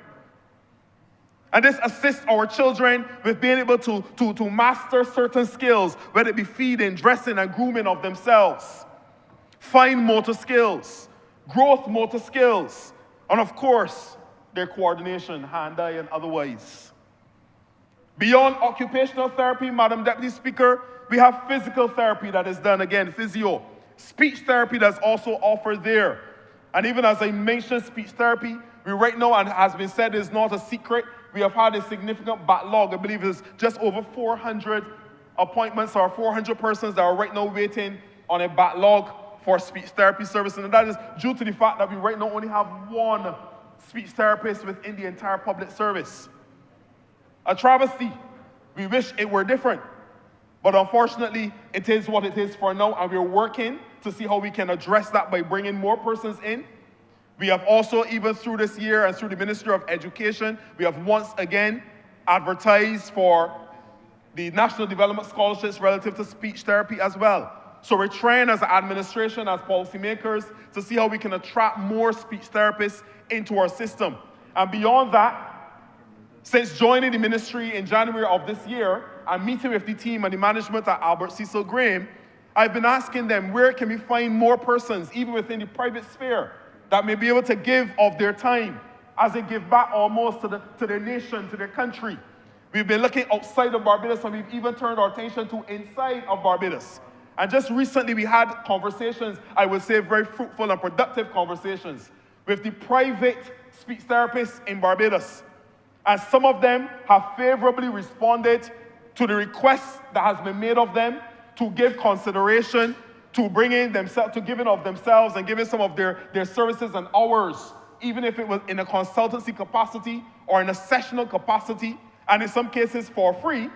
S4: And this assists our children with being able to master certain skills, whether it be feeding, dressing, and grooming of themselves, fine motor skills, growth motor skills, and of course, their coordination, hand-eye and otherwise. Beyond occupational therapy, Madam Deputy Speaker, we have physical therapy that is done, again, physio. Speech therapy that's also offered there. And even as I mentioned speech therapy, we right now, and has been said, is not a secret, we have had a significant backlog. I believe it's just over 400 appointments or 400 persons that are right now waiting on a backlog for speech therapy service. And that is due to the fact that we right now only have one speech therapist within the entire public service. A travesty. We wish it were different. But unfortunately, it is what it is for now, and we're working to see how we can address that by bringing more persons in. We have also, even through this year and through the Ministry of Education, we have once again advertised for the National Development Scholarships relative to speech therapy as well. So we're trying as an administration, as policymakers, to see how we can attract more speech therapists into our system. And beyond that, since joining the ministry in January of this year and meeting with the team and the management at Albert Cecil Graham, I've been asking them, where can we find more persons, even within the private sphere, that may be able to give of their time as they give back almost to their nation, to their country. We've been looking outside of Barbados, and we've even turned our attention to inside of Barbados. And just recently we had conversations, I would say very fruitful and productive conversations, with the private speech therapists in Barbados. And some of them have favorably responded to the request that has been made of them to give consideration to bringing themselves, to giving of themselves and giving some of their services and hours, even if it was in a consultancy capacity or in a sessional capacity, and in some cases for free,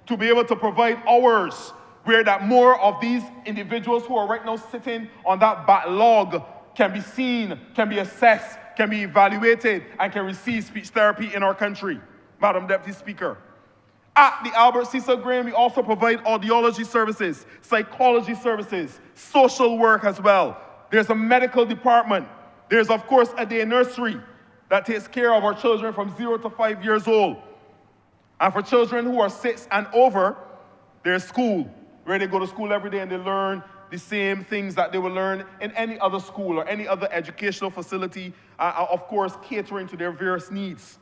S4: to be able to provide hours where that more of these individuals who are right now sitting on that backlog can be seen, can be assessed, can be evaluated, and can receive speech therapy in our country. Madam Deputy Speaker. At the Albert Cecil Graham, we also provide audiology services, psychology services, social work as well. There's a medical department. There's, of course, a day nursery that takes care of our children from 0 to 5 years old. And for children who are 6 and over, there's school, where they go to school every day and they learn the same things that they will learn in any other school or any other educational facility, of course, catering to their various needs.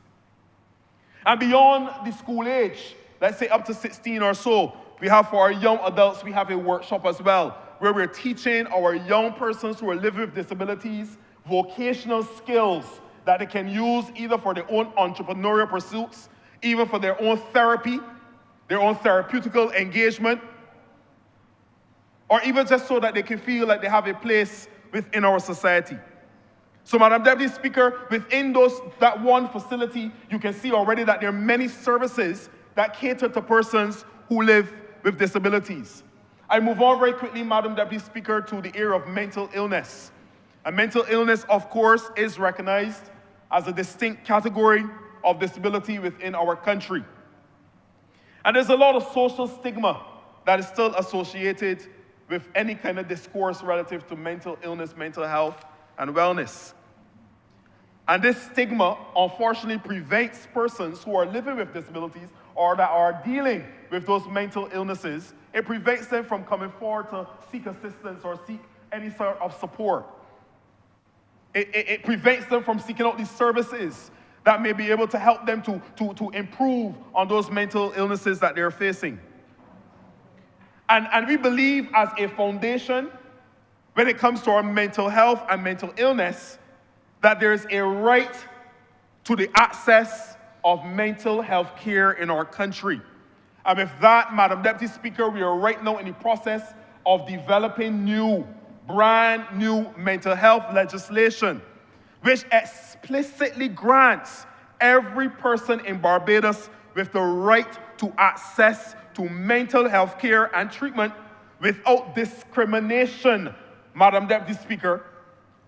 S4: And beyond the school age, let's say up to 16 or so, we have for our young adults, we have a workshop as well, where we're teaching our young persons who are living with disabilities vocational skills that they can use either for their own entrepreneurial pursuits, even for their own therapy, their own therapeutical engagement, or even just so that they can feel like they have a place within our society. So, Madam Deputy Speaker, within that one facility, you can see already that there are many services that cater to persons who live with disabilities. I move on very quickly, Madam Deputy Speaker, to the area of mental illness. And mental illness, of course, is recognized as a distinct category of disability within our country. And there's a lot of social stigma that is still associated with any kind of discourse relative to mental illness, mental health, and wellness. And this stigma, unfortunately, prevents persons who are living with disabilities or that are dealing with those mental illnesses, it prevents them from coming forward to seek assistance or seek any sort of support. It prevents them from seeking out these services that may be able to help them to improve on those mental illnesses that they're facing. And we believe as a foundation, when it comes to our mental health and mental illness, that there's a right to the access of mental health care in our country. And with that, Madam Deputy Speaker, we are right now in the process of developing brand new mental health legislation, which explicitly grants every person in Barbados with the right to access to mental health care and treatment without discrimination, Madam Deputy Speaker,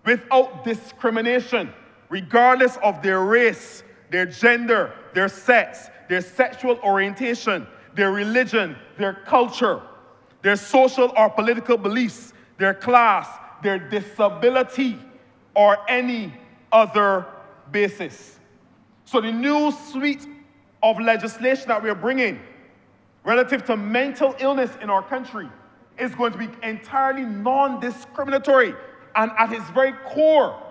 S4: without discrimination, regardless of their race, their gender, their sex, their sexual orientation, their religion, their culture, their social or political beliefs, their class, their disability, or any other basis. So the new suite of legislation that we're bringing relative to mental illness in our country is going to be entirely non-discriminatory, and at its very core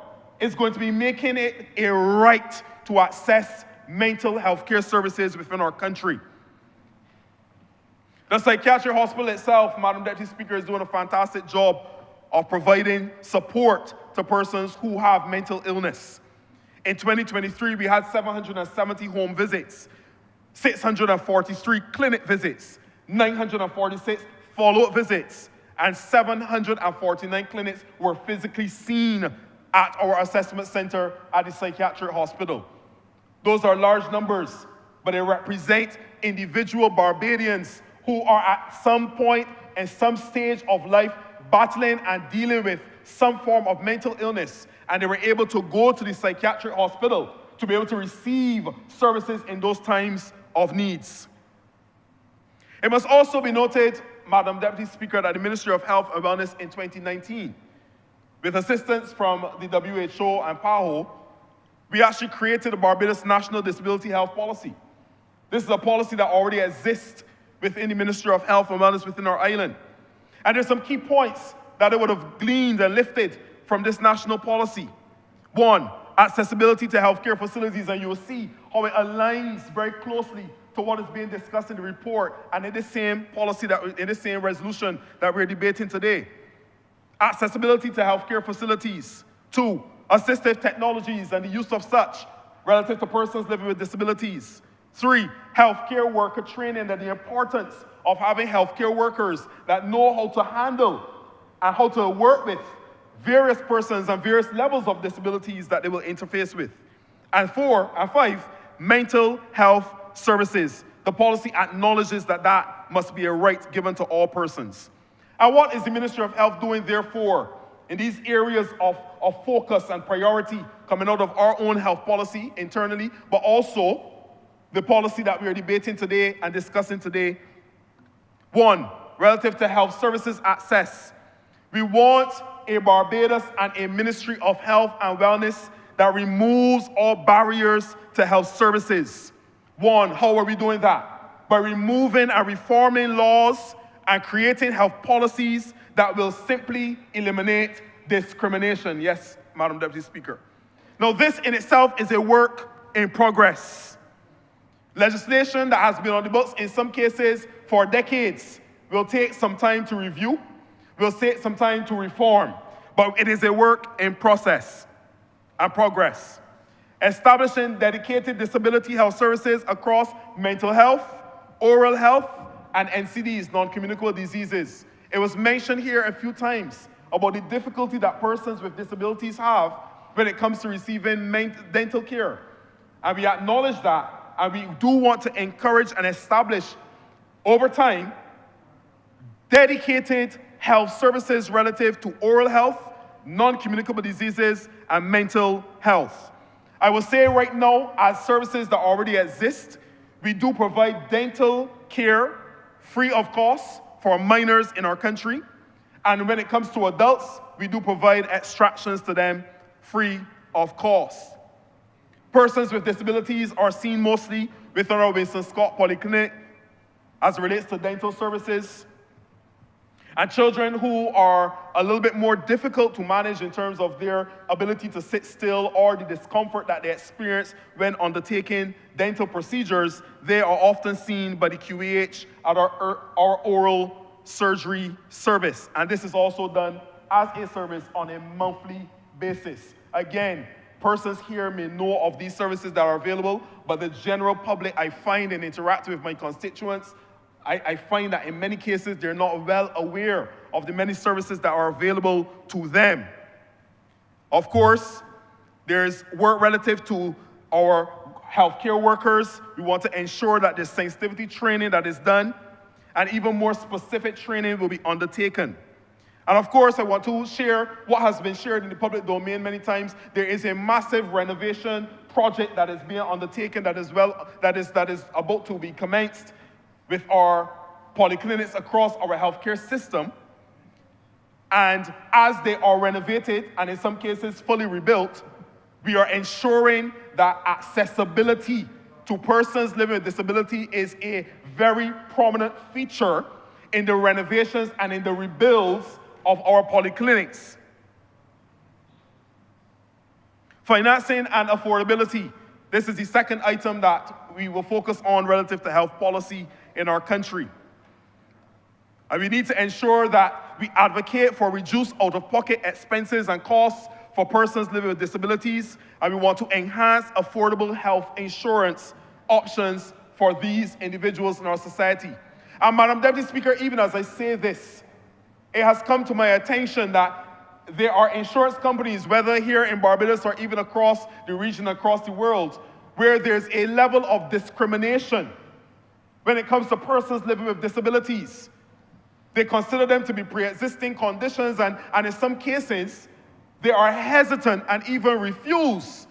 S4: is going to be making it a right to access mental health care services within our country. The psychiatric hospital itself, Madam Deputy Speaker, is doing a fantastic job of providing support to persons who have mental illness. In 2023, we had 770 home visits, 643 clinic visits, 946 follow-up visits, and 749 clinics were physically seen at our assessment center at the psychiatric hospital. Those are large numbers, but they represent individual Barbadians who are at some point and some stage of life battling and dealing with some form of mental illness, and they were able to go to the psychiatric hospital to be able to receive services in those times of needs. It must also be noted, Madam Deputy Speaker, that the Ministry of Health and Wellness in 2019, with assistance from the WHO and PAHO, we actually created the Barbados National Disability Health Policy. This is a policy that already exists within the Ministry of Health and Wellness within our island. And there's some key points that it would have gleaned and lifted from this national policy. One, accessibility to healthcare facilities, and you will see how it aligns very closely to what is being discussed in the report and in the same policy, in the same resolution that we're debating today. Accessibility to healthcare facilities. Two, assistive technologies and the use of such relative to persons living with disabilities. Three, healthcare worker training and the importance of having healthcare workers that know how to handle and how to work with various persons and various levels of disabilities that they will interface with. And four and five, mental health services. The policy acknowledges that that must be a right given to all persons. And what is the Ministry of Health doing, therefore, in these areas of focus and priority coming out of our own health policy internally, but also the policy that we are debating today and discussing today? One, relative to health services access. We want a Barbados and a Ministry of Health and Wellness that removes all barriers to health services. One, how are we doing that? By removing and reforming laws and creating health policies that will simply eliminate discrimination. Yes, Madam Deputy Speaker. Now, this in itself is a work in progress. Legislation that has been on the books in some cases for decades will take some time to review, will take some time to reform, but it is a work in process and progress. establishing dedicated disability health services across mental health, oral health, and NCDs, non-communicable diseases. It was mentioned here a few times about the difficulty that persons with disabilities have when it comes to receiving dental care. And we acknowledge that, and we do want to encourage and establish over time dedicated health services relative to oral health, non-communicable diseases, and mental health. I will say right now, as services that already exist, we do provide dental care free of cost for minors in our country. And when it comes to adults, we do provide extractions to them free of cost. Persons with disabilities are seen mostly with Honourable Winston Scott Polyclinic as it relates to dental services. And children who are a little bit more difficult to manage in terms of their ability to sit still or the discomfort that they experience when undertaking dental procedures, they are often seen by the QEH at our oral surgery service. And this is also done as a service on a monthly basis. Again, persons here may know of these services that are available, but the general public, I find in interacting with my constituents, I find that in many cases they're not well aware of the many services that are available to them. Of course, there's work relative to our healthcare workers. We want to ensure that there's sensitivity training that is done, and even more specific training will be undertaken. And of course, I want to share what has been shared in the public domain many times. There is a massive renovation project that is being undertaken that is about to be commenced with our polyclinics across our healthcare system. And as they are renovated, and in some cases fully rebuilt, we are ensuring that accessibility to persons living with disability is a very prominent feature in the renovations and in the rebuilds of our polyclinics. Financing and affordability. This is the second item that we will focus on relative to health policy in our country. And we need to ensure that we advocate for reduced out-of-pocket expenses and costs for persons living with disabilities, and we want to enhance affordable health insurance options for these individuals in our society. And Madam Deputy Speaker, even as I say this, it has come to my attention that there are insurance companies, whether here in Barbados or even across the region, across the world, where there's a level of discrimination when it comes to persons living with disabilities. They consider them to be pre-existing conditions, and in some cases, they are hesitant and even refuse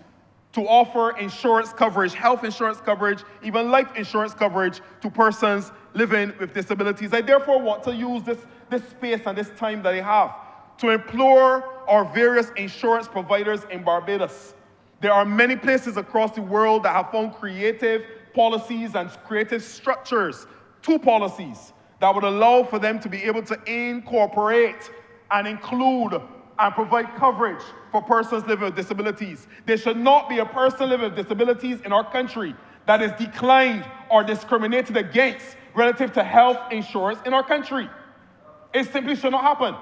S4: to offer insurance coverage, health insurance coverage, even life insurance coverage to persons living with disabilities. I therefore want to use this space and this time that I have to implore our various insurance providers in Barbados. There are many places across the world that have found creative policies and creative structures to policies that would allow for them to be able to incorporate and include and provide coverage for persons living with disabilities. There should not be a person living with disabilities in our country that is declined or discriminated against relative to health insurance in our country. It simply should not happen.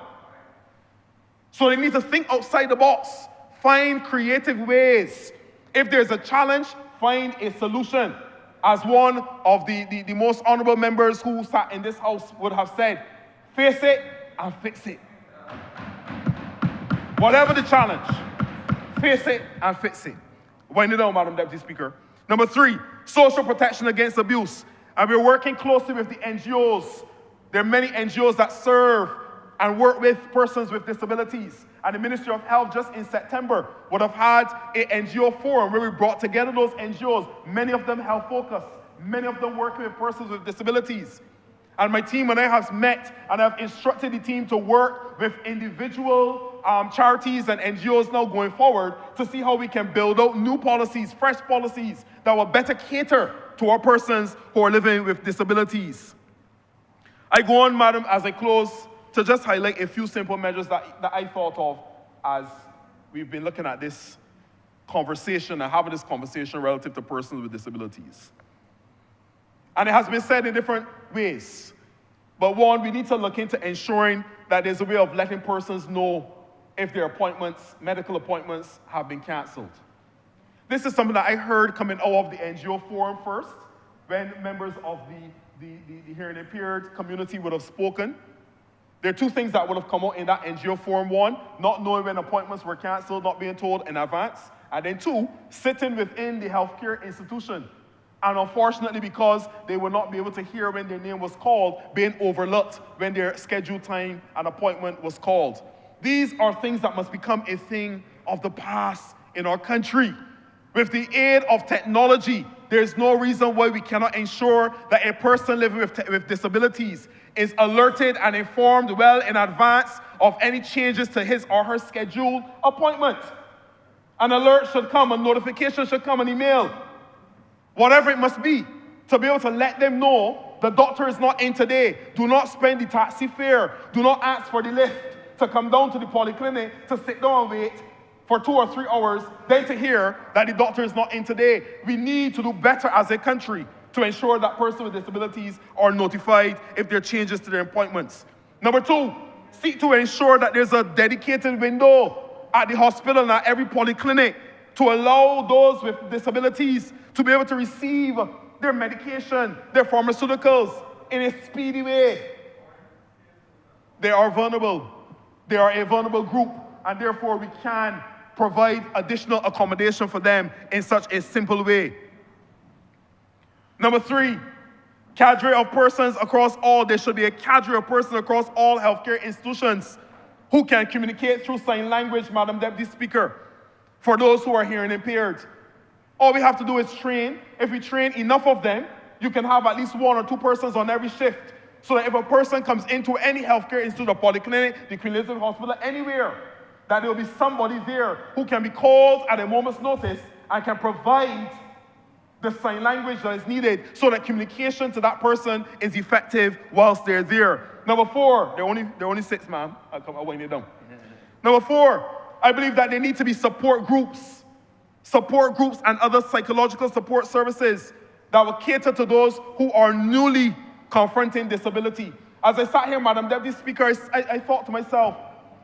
S4: So they need to think outside the box, find creative ways. If there's a challenge, find a solution. As one of the most honourable members who sat in this house would have said, face it and fix it. Whatever the challenge, face it and fix it. Wind it down, Madam Deputy Speaker. Number 3, social protection against abuse. And we're working closely with the NGOs. There are many NGOs that serve and work with persons with disabilities. And the Ministry of Health just in September would have had an NGO forum where we brought together those NGOs, many of them health focused, many of them working with persons with disabilities. And my team and I have met and have instructed the team to work with individual charities and NGOs now going forward to see how we can build out new policies, fresh policies that will better cater to our persons who are living with disabilities. I go on, Madam, as I close, to just highlight a few simple measures that I thought of as we've been looking at this conversation and having this conversation relative to persons with disabilities. And it has been said in different ways. But one, we need to look into ensuring that there's a way of letting persons know if their appointments, medical appointments, have been canceled. This is something that I heard coming out of the NGO forum first, when members of the hearing impaired community would have spoken. There are two things that would have come out in that NGO forum. One, not knowing when appointments were canceled, not being told in advance. And then two, sitting within the healthcare institution. And unfortunately, because they would not be able to hear when their name was called, being overlooked when their scheduled time and appointment was called. These are things that must become a thing of the past in our country. With the aid of technology, there's no reason why we cannot ensure that a person living with disabilities is alerted and informed well in advance of any changes to his or her scheduled appointment. An alert should come, a notification should come, an email, whatever it must be, to be able to let them know the doctor is not in today. Do not spend the taxi fare. Do not ask for the lift to come down to the polyclinic to sit down and wait for 2 or 3 hours, then to hear that the doctor is not in today. We need to do better as a country to ensure that persons with disabilities are notified if there are changes to their appointments. Number 2, seek to ensure that there's a dedicated window at the hospital and at every polyclinic to allow those with disabilities to be able to receive their medication, their pharmaceuticals in a speedy way. They are vulnerable. They are a vulnerable group, and therefore we can provide additional accommodation for them in such a simple way. Number 3, cadre of persons across all. There should be a cadre of persons across all healthcare institutions who can communicate through sign language, Madam Deputy Speaker, for those who are hearing impaired. All we have to do is train. If we train enough of them, you can have at least 1 or 2 persons on every shift, so that if a person comes into any healthcare institute or polyclinic, the Queen Elizabeth Hospital, anywhere, that there will be somebody there who can be called at a moment's notice and can provide the sign language that is needed so that communication to that person is effective whilst they're there. Number 4, there are only 6, ma'am. I'll wind it down. Number 4, I believe that there need to be support groups and other psychological support services that will cater to those who are newly confronting disability. As I sat here, Madam Deputy Speaker, I thought to myself,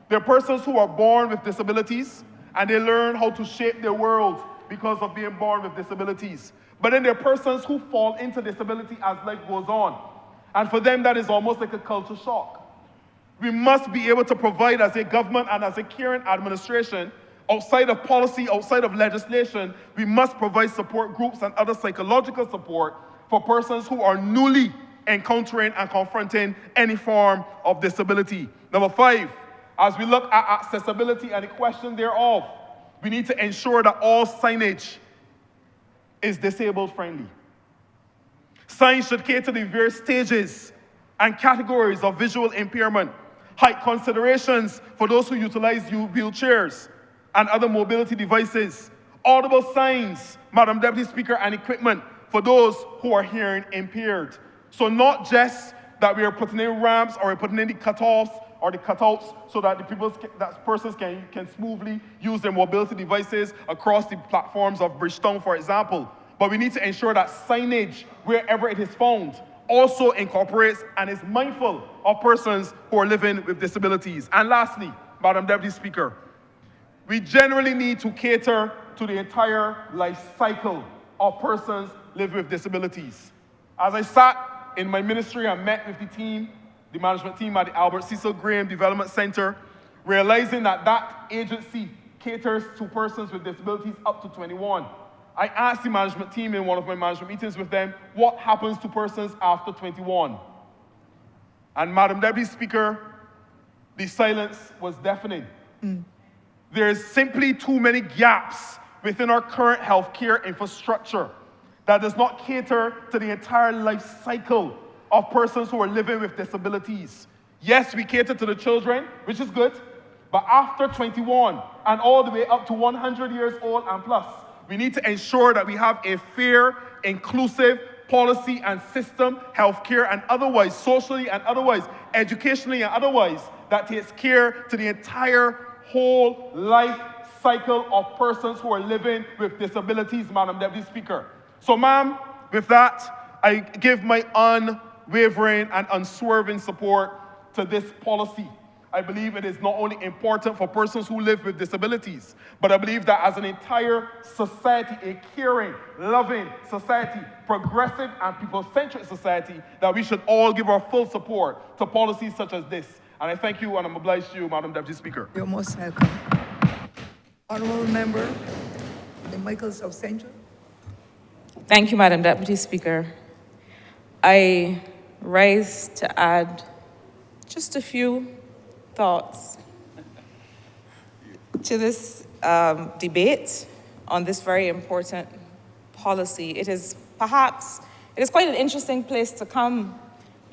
S4: there are persons who are born with disabilities and they learn how to shape their world because of being born with disabilities. But then there are persons who fall into disability as life goes on. And for them, that is almost like a culture shock. We must be able to provide as a government and as a caring administration, outside of policy, outside of legislation, we must provide support groups and other psychological support for persons who are newly encountering and confronting any form of disability. Number 5, as we look at accessibility and the question thereof, we need to ensure that all signage is disabled friendly. Signs should cater to the various stages and categories of visual impairment, height considerations for those who utilize wheelchairs and other mobility devices, audible signs, Madam Deputy Speaker, and equipment for those who are hearing impaired. So not just that we are putting in ramps or we're putting in the cutoffs or the cutouts so that persons can smoothly use their mobility devices across the platforms of Bridgetown, for example. But we need to ensure that signage, wherever it is found, also incorporates and is mindful of persons who are living with disabilities. And lastly, Madam Deputy Speaker, we generally need to cater to the entire life cycle of persons living with disabilities. As I sat in my ministry and met with the team, the management team at the Albert Cecil Graham Development Center, realizing that that agency caters to persons with disabilities up to 21. I asked the management team in one of my management meetings with them, what happens to persons after 21? And Madam Deputy Speaker, the silence was deafening. There's simply too many gaps within our current healthcare infrastructure that does not cater to the entire life cycle of persons who are living with disabilities. Yes, we cater to the children, which is good, but after 21 and all the way up to 100 years old and plus, we need to ensure that we have a fair, inclusive policy and system, healthcare and otherwise, socially and otherwise, educationally and otherwise, that takes care to the entire whole life cycle of persons who are living with disabilities, Madam Deputy Speaker. So, ma'am, with that, I give my unwavering and unswerving support to this policy. I believe it is not only important for persons who live with disabilities, but I believe that as an entire society, a caring, loving society, progressive and people-centric society, that we should all give our full support to policies such as this. And I thank you and I'm obliged to you, Madam Deputy Speaker.
S2: You're most welcome. Honourable Member, the Michael South Central.
S5: Thank you, Madam Deputy Speaker. I rise to add just a few thoughts to this debate on this very important policy. It is quite an interesting place to come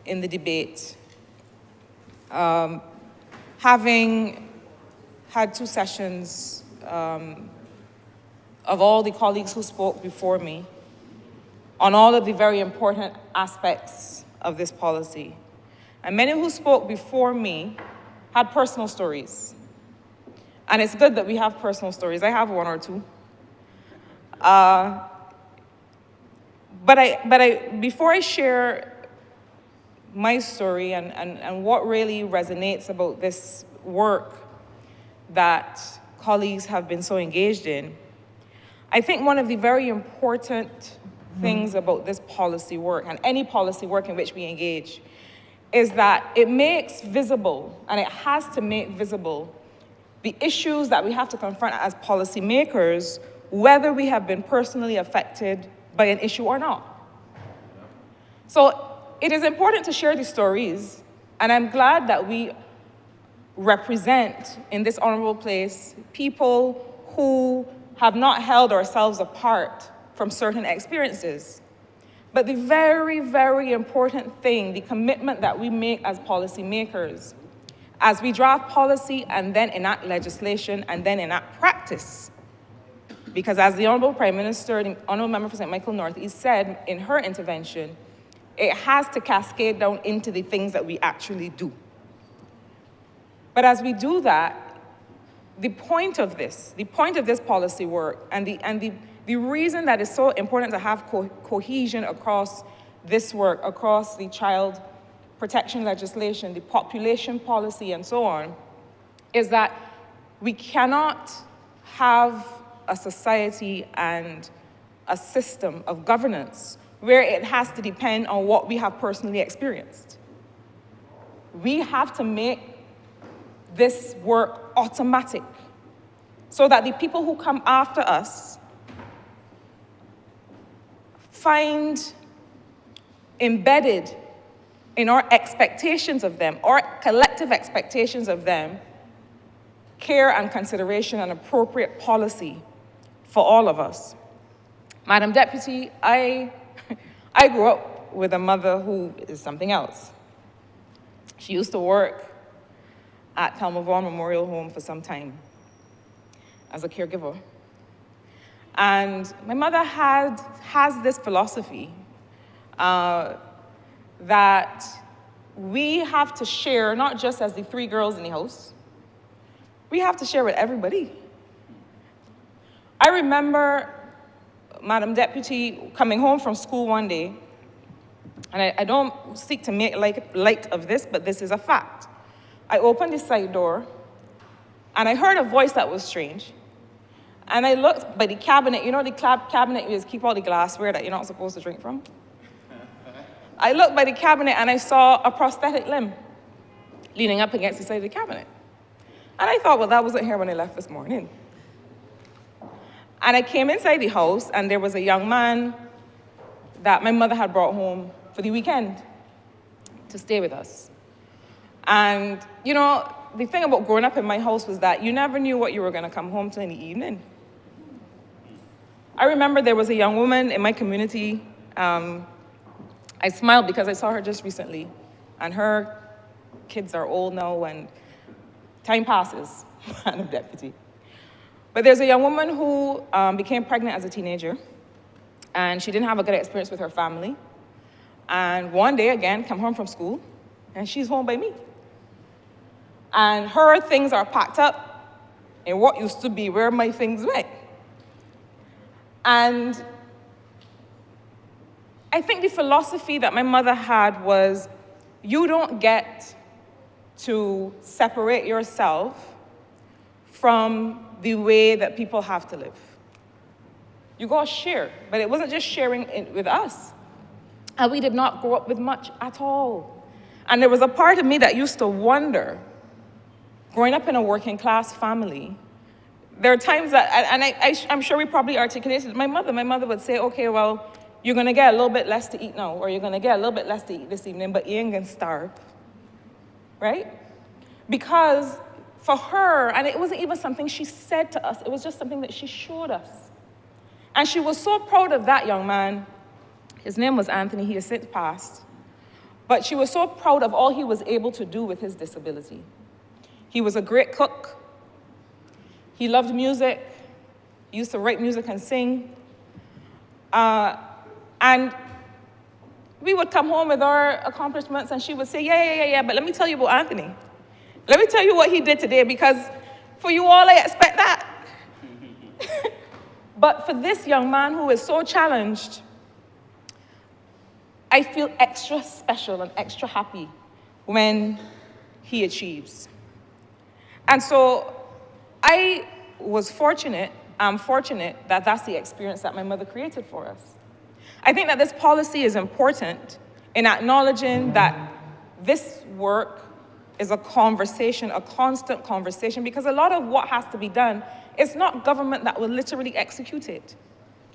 S5: in the debate. Having had 2 sessions of all the colleagues who spoke before me on all of the very important aspects of this policy. And many who spoke before me had personal stories. And it's good that we have personal stories. I have 1 or 2. But before I share my story and what really resonates about this work that colleagues have been so engaged in, I think one of the very important things about this policy work and any policy work in which we engage is that it makes visible, and it has to make visible, the issues that we have to confront as policymakers, whether we have been personally affected by an issue or not. So it is important to share these stories, and I'm glad that we represent in this honorable place people who have not held ourselves apart from certain experiences. But the very, very important thing, the commitment that we make as policymakers, as we draft policy and then enact legislation and then enact practice, because as the Honourable Prime Minister, the Honourable Member for St. Michael North East said in her intervention, it has to cascade down into the things that we actually do. But as we do that, the point of this policy work and the reason that it's so important to have cohesion across this work, across the child protection legislation, the population policy, and so on, is that we cannot have a society and a system of governance where it has to depend on what we have personally experienced. We have to make this work automatic so that the people who come after us find embedded in our expectations of them, our collective expectations of them, care and consideration and appropriate policy for all of us. Madam Deputy, I grew up with a mother who is something else. She used to work at Thelma Vaughan Memorial Home for some time as a caregiver. And my mother has this philosophy that we have to share, not just as the 3 girls in the house, we have to share with everybody. I remember, Madam Deputy, coming home from school one day, and I don't seek to make light of this, but this is a fact. I opened the side door, and I heard a voice that was strange. And I looked by the cabinet, you know the cabinet you just keep all the glassware that you're not supposed to drink from? I looked by the cabinet and I saw a prosthetic limb leaning up against the side of the cabinet. And I thought, well, that wasn't here when I left this morning. And I came inside the house and there was a young man that my mother had brought home for the weekend to stay with us. And, you know, the thing about growing up in my house was that you never knew what you were going to come home to in the evening. I remember there was a young woman in my community. I smiled because I saw her just recently, and her kids are old now, and time passes, Madam Deputy. But there's a young woman who became pregnant as a teenager, and she didn't have a good experience with her family. And one day, again, come home from school, and she's home by me. And her things are packed up in what used to be where my things went. And I think the philosophy that my mother had was, you don't get to separate yourself from the way that people have to live. You gotta share, but it wasn't just sharing it with us. And we did not grow up with much at all. And there was a part of me that used to wonder, growing up in a working class family, there are times that, and I'm sure we probably articulated, my mother would say, okay, well, you're gonna get a little bit less to eat now, or you're gonna get a little bit less to eat this evening, but you ain't gonna starve, right? Because for her, and it wasn't even something she said to us, it was just something that she showed us. And she was so proud of that young man. His name was Anthony, he has since passed. But she was so proud of all he was able to do with his disability. He was a great cook. He loved music. He used to write music and sing. And we would come home with our accomplishments and she would say, yeah, but let me tell you about Anthony. Let me tell you what he did today, because for you all, I expect that. But for this young man who is so challenged, I feel extra special and extra happy when he achieves. And so I'm fortunate that that's the experience that my mother created for us. I think that this policy is important in acknowledging that this work is a conversation, a constant conversation, because a lot of what has to be done, it's not government that will literally execute it.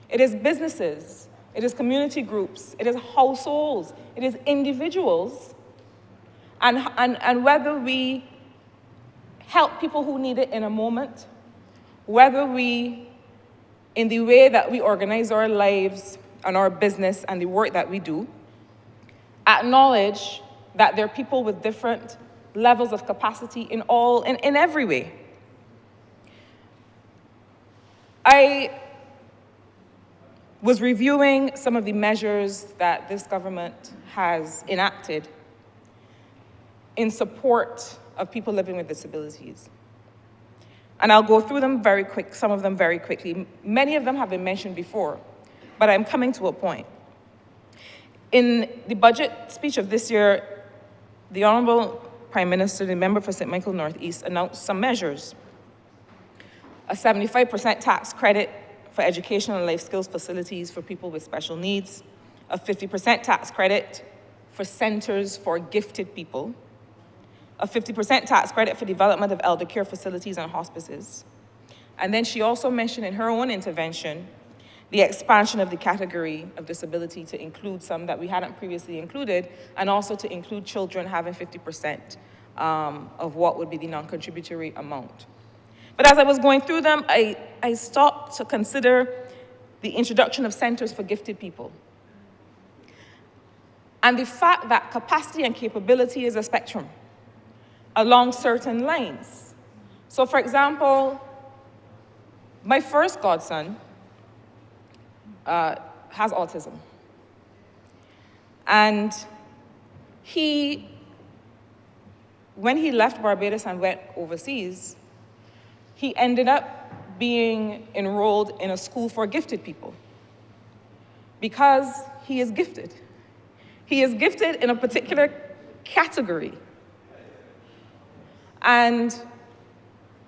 S5: It is businesses, it is community groups, it is households, it is individuals. And whether we help people who need it in a moment, whether we, in the way that we organize our lives and our business and the work that we do, acknowledge that there are people with different levels of capacity in every way. I was reviewing some of the measures that this government has enacted in support of people living with disabilities. And I'll go through them some of them very quickly. Many of them have been mentioned before, but I'm coming to a point. In the budget speech of this year, the Honourable Prime Minister, the member for St. Michael Northeast, announced some measures. A 75% tax credit for educational and life skills facilities for people with special needs, a 50% tax credit for centers for gifted people, a 50% tax credit for development of elder care facilities and hospices. And then she also mentioned in her own intervention the expansion of the category of disability to include some that we hadn't previously included, and also to include children having 50% of what would be the non-contributory amount. But as I was going through them, I stopped to consider the introduction of centers for gifted people. And the fact that capacity and capability is a spectrum along certain lines. So for example, my first godson has autism. And when he left Barbados and went overseas, he ended up being enrolled in a school for gifted people because he is gifted. He is gifted in a particular category. And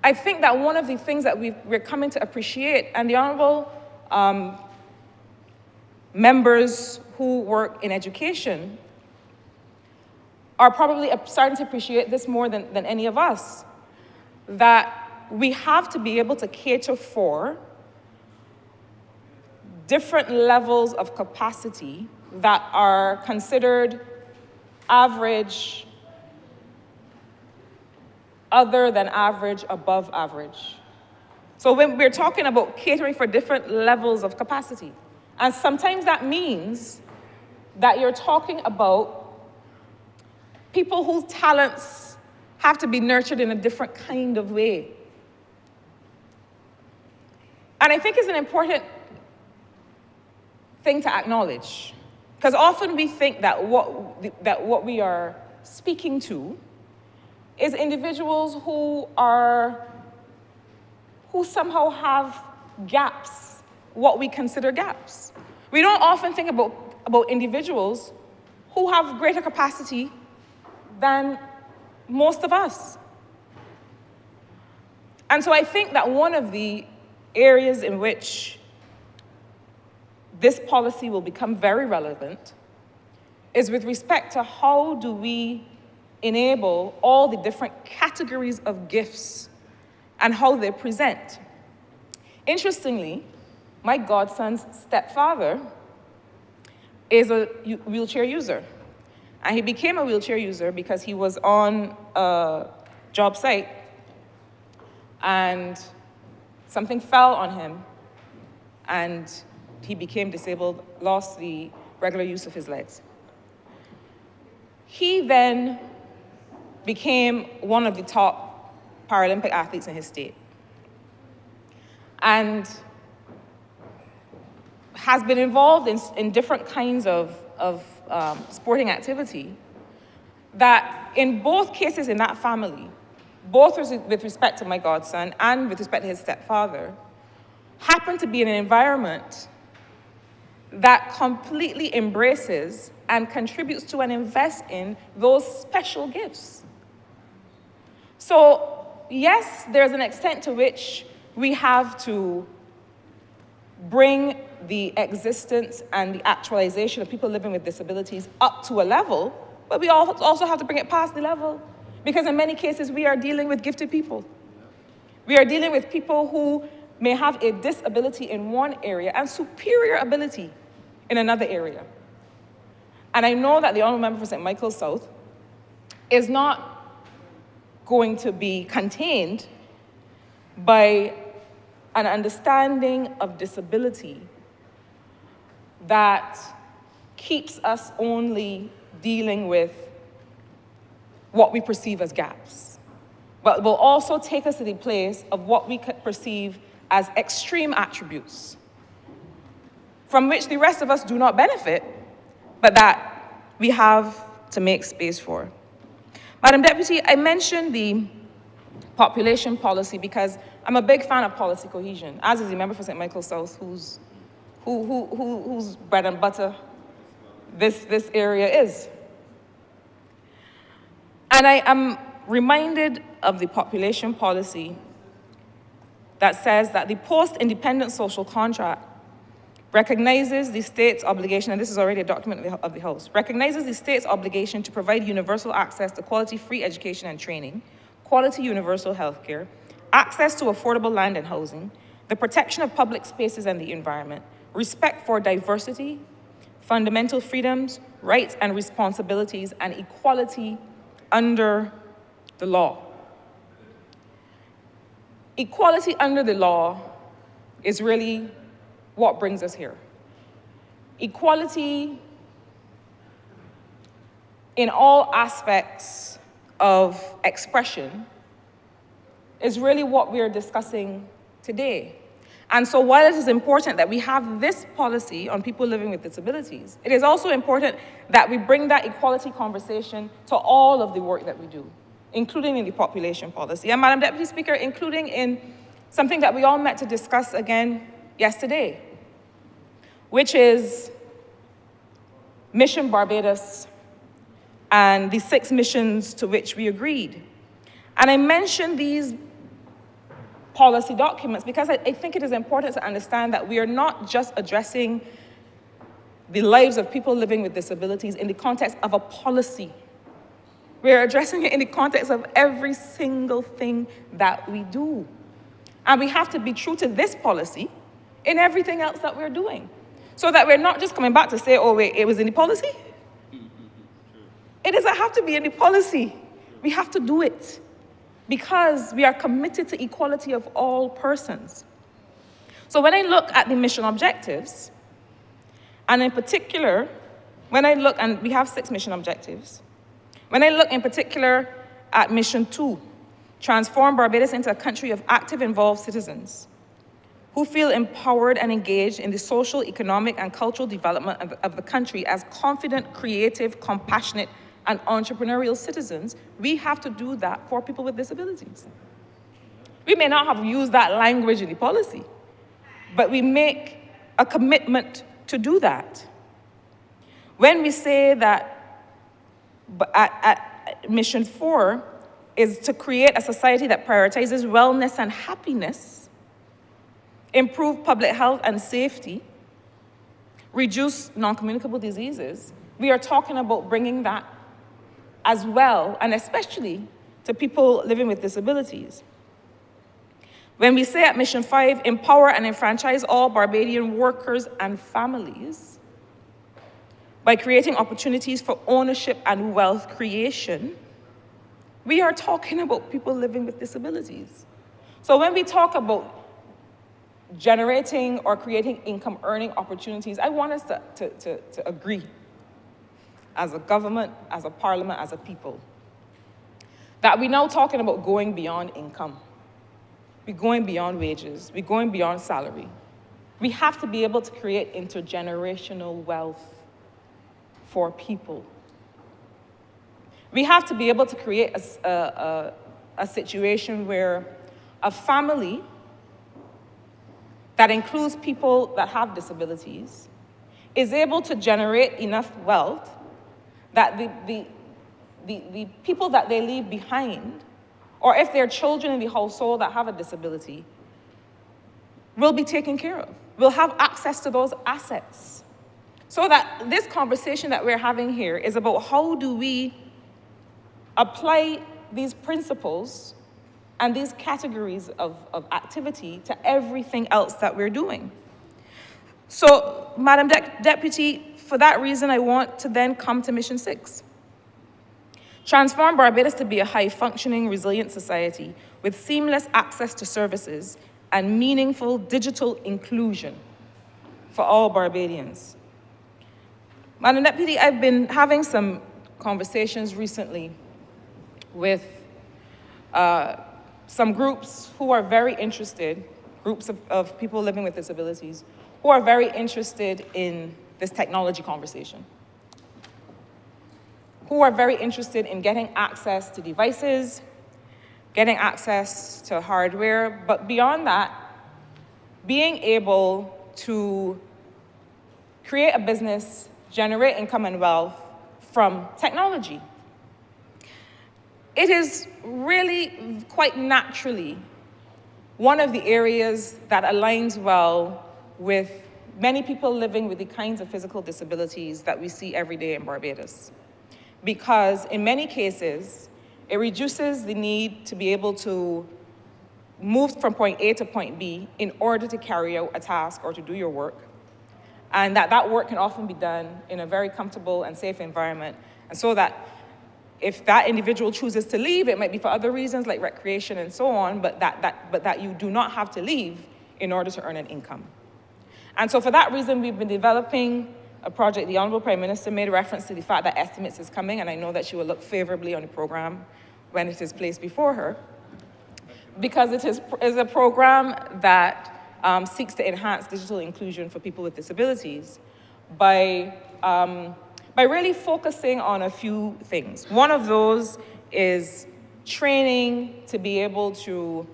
S5: I think that one of the things that we're coming to appreciate, and the Honourable members who work in education are probably starting to appreciate this more than any of us, that we have to be able to cater for different levels of capacity that are considered average, other than average, above average. So when we're talking about catering for different levels of capacity, and sometimes that means that you're talking about people whose talents have to be nurtured in a different kind of way. And I think it's an important thing to acknowledge, because often we think that what we are speaking to is individuals who somehow have gaps, what we consider gaps. We don't often think about individuals who have greater capacity than most of us. And so I think that one of the areas in which this policy will become very relevant is with respect to how do we enable all the different categories of gifts and how they present. Interestingly, my godson's stepfather is a wheelchair user. And he became a wheelchair user because he was on a job site and something fell on him and he became disabled, lost the regular use of his legs. He then became one of the top Paralympic athletes in his state and has been involved in different kinds of sporting activity that in both cases in that family, both with respect to my godson and with respect to his stepfather, happened to be in an environment that completely embraces and contributes to and invests in those special gifts. So yes, there's an extent to which we have to bring the existence and the actualization of people living with disabilities up to a level, but we also have to bring it past the level. Because in many cases, we are dealing with gifted people. We are dealing with people who may have a disability in one area and superior ability in another area. And I know that the Honourable Member for St. Michael South is not going to be contained by an understanding of disability that keeps us only dealing with what we perceive as gaps, but will also take us to the place of what we could perceive as extreme attributes, from which the rest of us do not benefit, but that we have to make space for. Madam Deputy, I mentioned the population policy because I'm a big fan of policy cohesion, as is the member for St. Michael South, whose bread and butter this area is. And I am reminded of the population policy that says that the post-independent social contract recognizes the state's obligation, and this is already a document of the House, recognizes the state's obligation to provide universal access to quality free education and training, quality universal health care, access to affordable land and housing, the protection of public spaces and the environment, respect for diversity, fundamental freedoms, rights and responsibilities, and equality under the law. Equality under the law is really what brings us here. Equality in all aspects of expression is really what we are discussing today. And so while it is important that we have this policy on people living with disabilities, it is also important that we bring that equality conversation to all of the work that we do, including in the population policy. And Madam Deputy Speaker, including in something that we all met to discuss again yesterday, which is Mission Barbados and the 6 missions to which we agreed. And I mentioned these policy documents because I think it is important to understand that we are not just addressing the lives of people living with disabilities in the context of a policy. We are addressing it in the context of every single thing that we do. And we have to be true to this policy in everything else that we're doing, so that we're not just coming back to say, oh wait, it was in the policy? It doesn't have to be in the policy. We have to do it, because we are committed to equality of all persons. So when I look at the mission objectives, and in particular, when I look, and we have 6 mission objectives, when I look in particular at mission 2, transform Barbados into a country of active, involved citizens who feel empowered and engaged in the social, economic, and cultural development of the country as confident, creative, compassionate, and entrepreneurial citizens, we have to do that for people with disabilities. We may not have used that language in the policy, but we make a commitment to do that. When we say that at Mission 4, is to create a society that prioritizes wellness and happiness, improve public health and safety, reduce non-communicable diseases. We are talking about bringing that as well, and especially to people living with disabilities. When we say at Mission 5, empower and enfranchise all Barbadian workers and families by creating opportunities for ownership and wealth creation, we are talking about people living with disabilities. So when we talk about generating or creating income earning opportunities, I want us to agree as a government, as a parliament, as a people, that we're now talking about going beyond income. We're going beyond wages. We're going beyond salary. We have to be able to create intergenerational wealth for people. We have to be able to create a situation where a family that includes people that have disabilities is able to generate enough wealth that the people that they leave behind, or if they're children in the household that have a disability, will be taken care of, will have access to those assets. So that this conversation that we're having here is about how do we apply these principles and these categories of activity to everything else that we're doing. So, Madam Deputy, for that reason, I want to then come to Mission 6. Transform Barbados to be a high-functioning, resilient society with seamless access to services and meaningful digital inclusion for all Barbadians. Madam Deputy, I've been having some conversations recently with some groups who are very interested, groups of people living with disabilities, who are very interested in this technology conversation, who are very interested in getting access to devices, getting access to hardware, but beyond that, being able to create a business, generate income and wealth from technology. It is really quite naturally one of the areas that aligns well with many people living with the kinds of physical disabilities that we see every day in Barbados. Because in many cases, it reduces the need to be able to move from point A to point B in order to carry out a task or to do your work. And that work can often be done in a very comfortable and safe environment. And so that if that individual chooses to leave, it might be for other reasons like recreation and so on, but that you do not have to leave in order to earn an income. And so for that reason, we've been developing a project. The Honourable Prime Minister made reference to the fact that estimates is coming, and I know that she will look favorably on the program when it is placed before her, because it is a program that seeks to enhance digital inclusion for people with disabilities by really focusing on a few things. One of those is training to be able to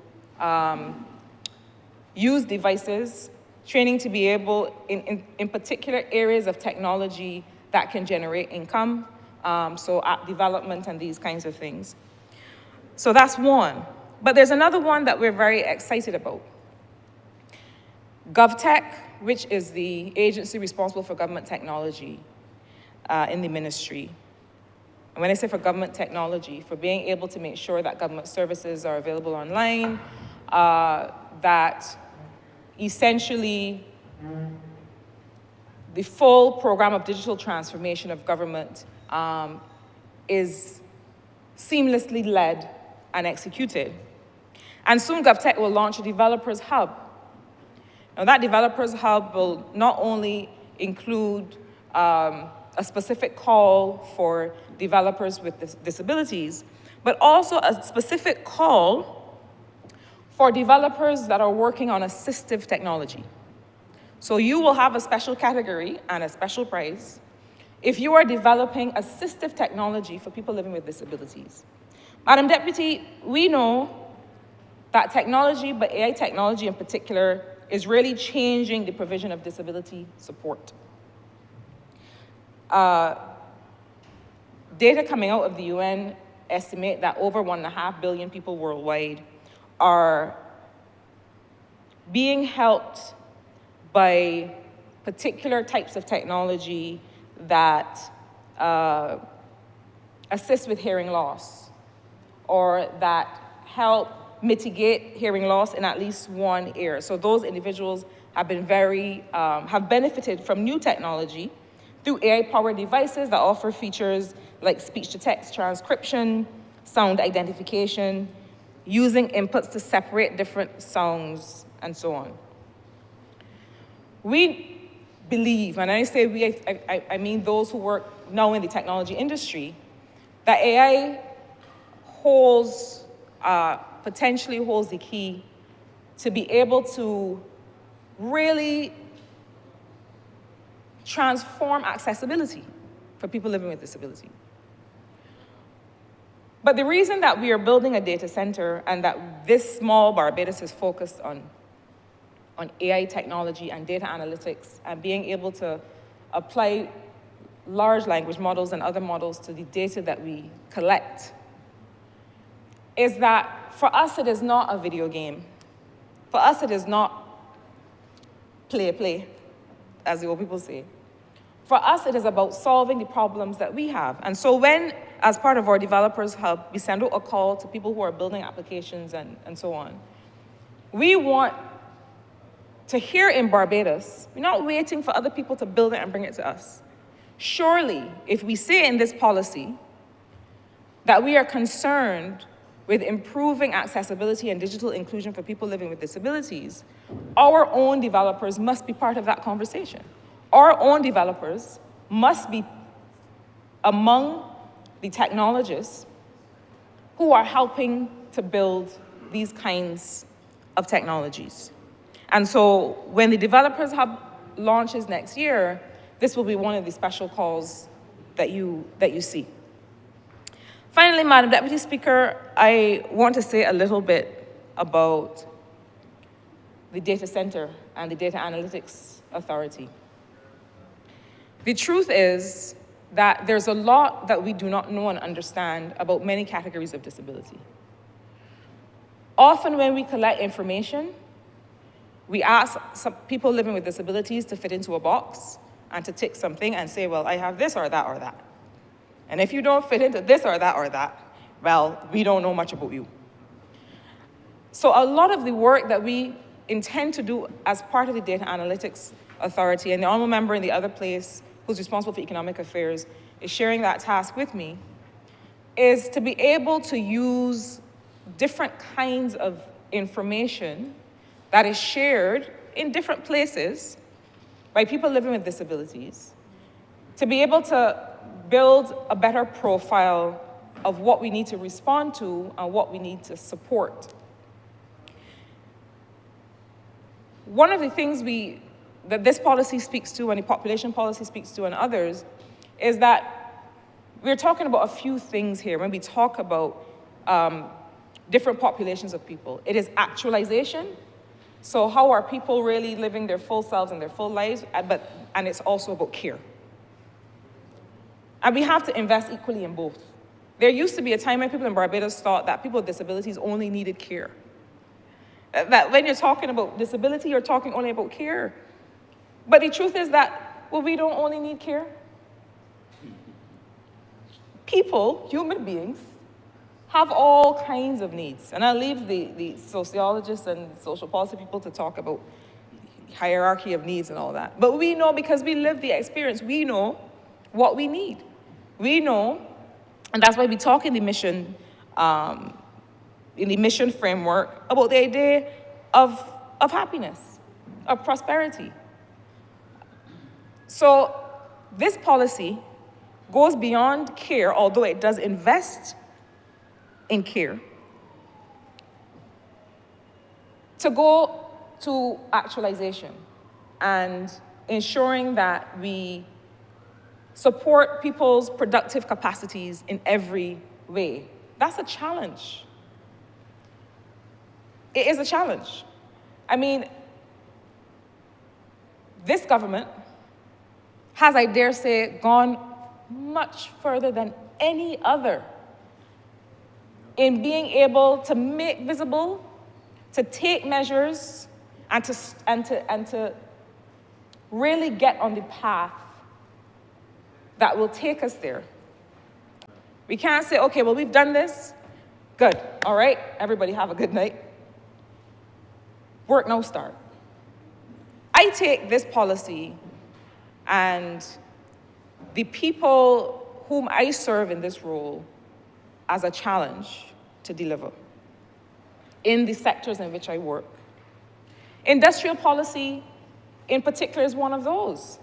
S5: use devices, training to be able, in particular areas of technology that can generate income, so app development and these kinds of things. So that's one. But there's another one that we're very excited about. GovTech, which is the agency responsible for government technology in the ministry. And when I say for government technology, for being able to make sure that government services are available online, that essentially the full program of digital transformation of government is seamlessly led and executed. And soon GovTech will launch a developers hub. Now that developers hub will not only include a specific call for developers with disabilities, but also a specific call for developers that are working on assistive technology. So you will have a special category and a special price if you are developing assistive technology for people living with disabilities. Madam Deputy, we know that technology, but AI technology in particular, is really changing the provision of disability support. Data coming out of the UN estimate that over 1.5 billion people worldwide are being helped by particular types of technology that assist with hearing loss, or that help mitigate hearing loss in at least one ear. So those individuals have been have benefited from new technology through AI-powered devices that offer features like speech-to-text transcription, sound identification, using inputs to separate different sounds, and so on. We believe, and I say we, I mean those who work now in the technology industry, that AI potentially holds the key to be able to really transform accessibility for people living with disability. But the reason that we are building a data center and that this small Barbados is focused on AI technology and data analytics and being able to apply large language models and other models to the data that we collect is that for us it is not a video game. For us it is not play, as the old people say. For us it is about solving the problems that we have. And so when, as part of our developers hub, we send out a call to people who are building applications and so on, we want to hear in Barbados, we're not waiting for other people to build it and bring it to us. Surely, if we say in this policy that we are concerned with improving accessibility and digital inclusion for people living with disabilities, our own developers must be part of that conversation. Our own developers must be among the technologists who are helping to build these kinds of technologies. And so when the Developers Hub launches next year, this will be one of the special calls that you see. Finally, Madam Deputy Speaker, I want to say a little bit about the data center and the Data Analytics Authority. The truth is that there's a lot that we do not know and understand about many categories of disability. Often when we collect information, we ask some people living with disabilities to fit into a box and to tick something and say, well, I have this or that or that. And if you don't fit into this or that, well, we don't know much about you. So a lot of the work that we intend to do as part of the Data Analytics Authority, and the honourable member in the other place who's responsible for economic affairs is sharing that task with me, is to be able to use different kinds of information that is shared in different places by people living with disabilities, to be able to build a better profile of what we need to respond to and what we need to support. One of the things that this policy speaks to, and the population policy speaks to, and others, is that we're talking about a few things here when we talk about different populations of people. It is actualization. So how are people really living their full selves and their full lives? And it's also about care. And we have to invest equally in both. There used to be a time when people in Barbados thought that people with disabilities only needed care. That when you're talking about disability, you're talking only about care. But the truth is that, well, we don't only need care. People, human beings, have all kinds of needs. And I'll leave the sociologists and social policy people to talk about hierarchy of needs and all that. But we know, because we live the experience, we know what we need. We know, and that's why we talk in the mission framework about the idea of happiness, of prosperity. So this policy goes beyond care, although it does invest in care, to go to actualization and ensuring that we support people's productive capacities in every way. That's a challenge. It is a challenge. I mean, this government has, I dare say, gone much further than any other in being able to make visible, to take measures, and to really get on the path that will take us there. We can't say, okay, well, we've done this. Good. All right. Everybody have a good night. Work now start. I take this policy and the people whom I serve in this role as a challenge to deliver in the sectors in which I work. Industrial policy, in particular, is one of those.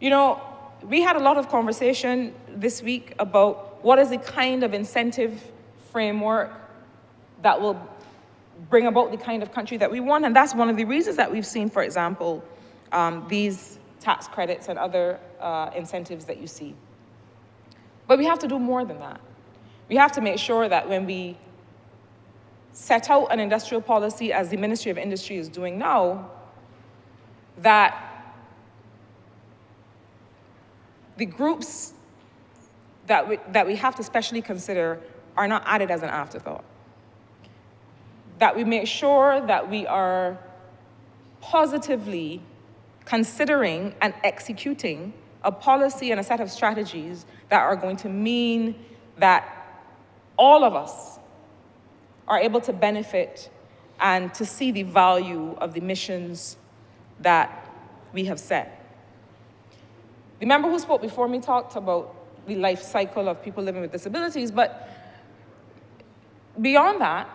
S5: You know, we had a lot of conversation this week about what is the kind of incentive framework that will bring about the kind of country that we want. And that's one of the reasons that we've seen, for example, these tax credits and other incentives that you see. But we have to do more than that. We have to make sure that when we set out an industrial policy, as the Ministry of Industry is doing now, that the groups that we have to specially consider are not added as an afterthought. That we make sure that we are positively considering and executing a policy and a set of strategies that are going to mean that all of us are able to benefit and to see the value of the missions that we have set. The member who spoke before me talked about the life cycle of people living with disabilities, but beyond that,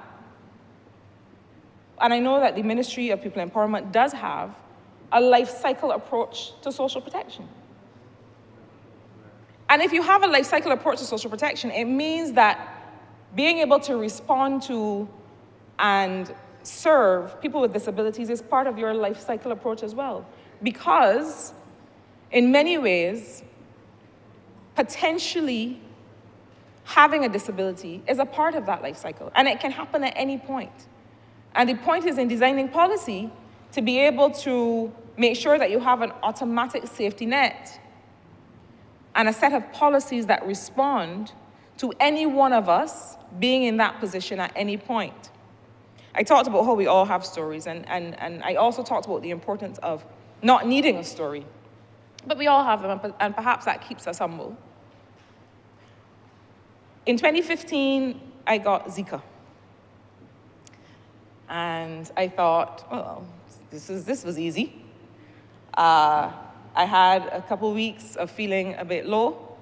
S5: and I know that the Ministry of People Empowerment does have a life cycle approach to social protection. And if you have a life cycle approach to social protection, it means that being able to respond to and serve people with disabilities is part of your life cycle approach as well. Because in many ways, potentially having a disability is a part of that life cycle, and it can happen at any point. And the point is in designing policy to be able to make sure that you have an automatic safety net and a set of policies that respond to any one of us being in that position at any point. I talked about how we all have stories, and I also talked about the importance of not needing a story. But we all have them, and perhaps that keeps us humble. In 2015, I got Zika. And I thought, well, this was easy. I had a couple weeks of feeling a bit low,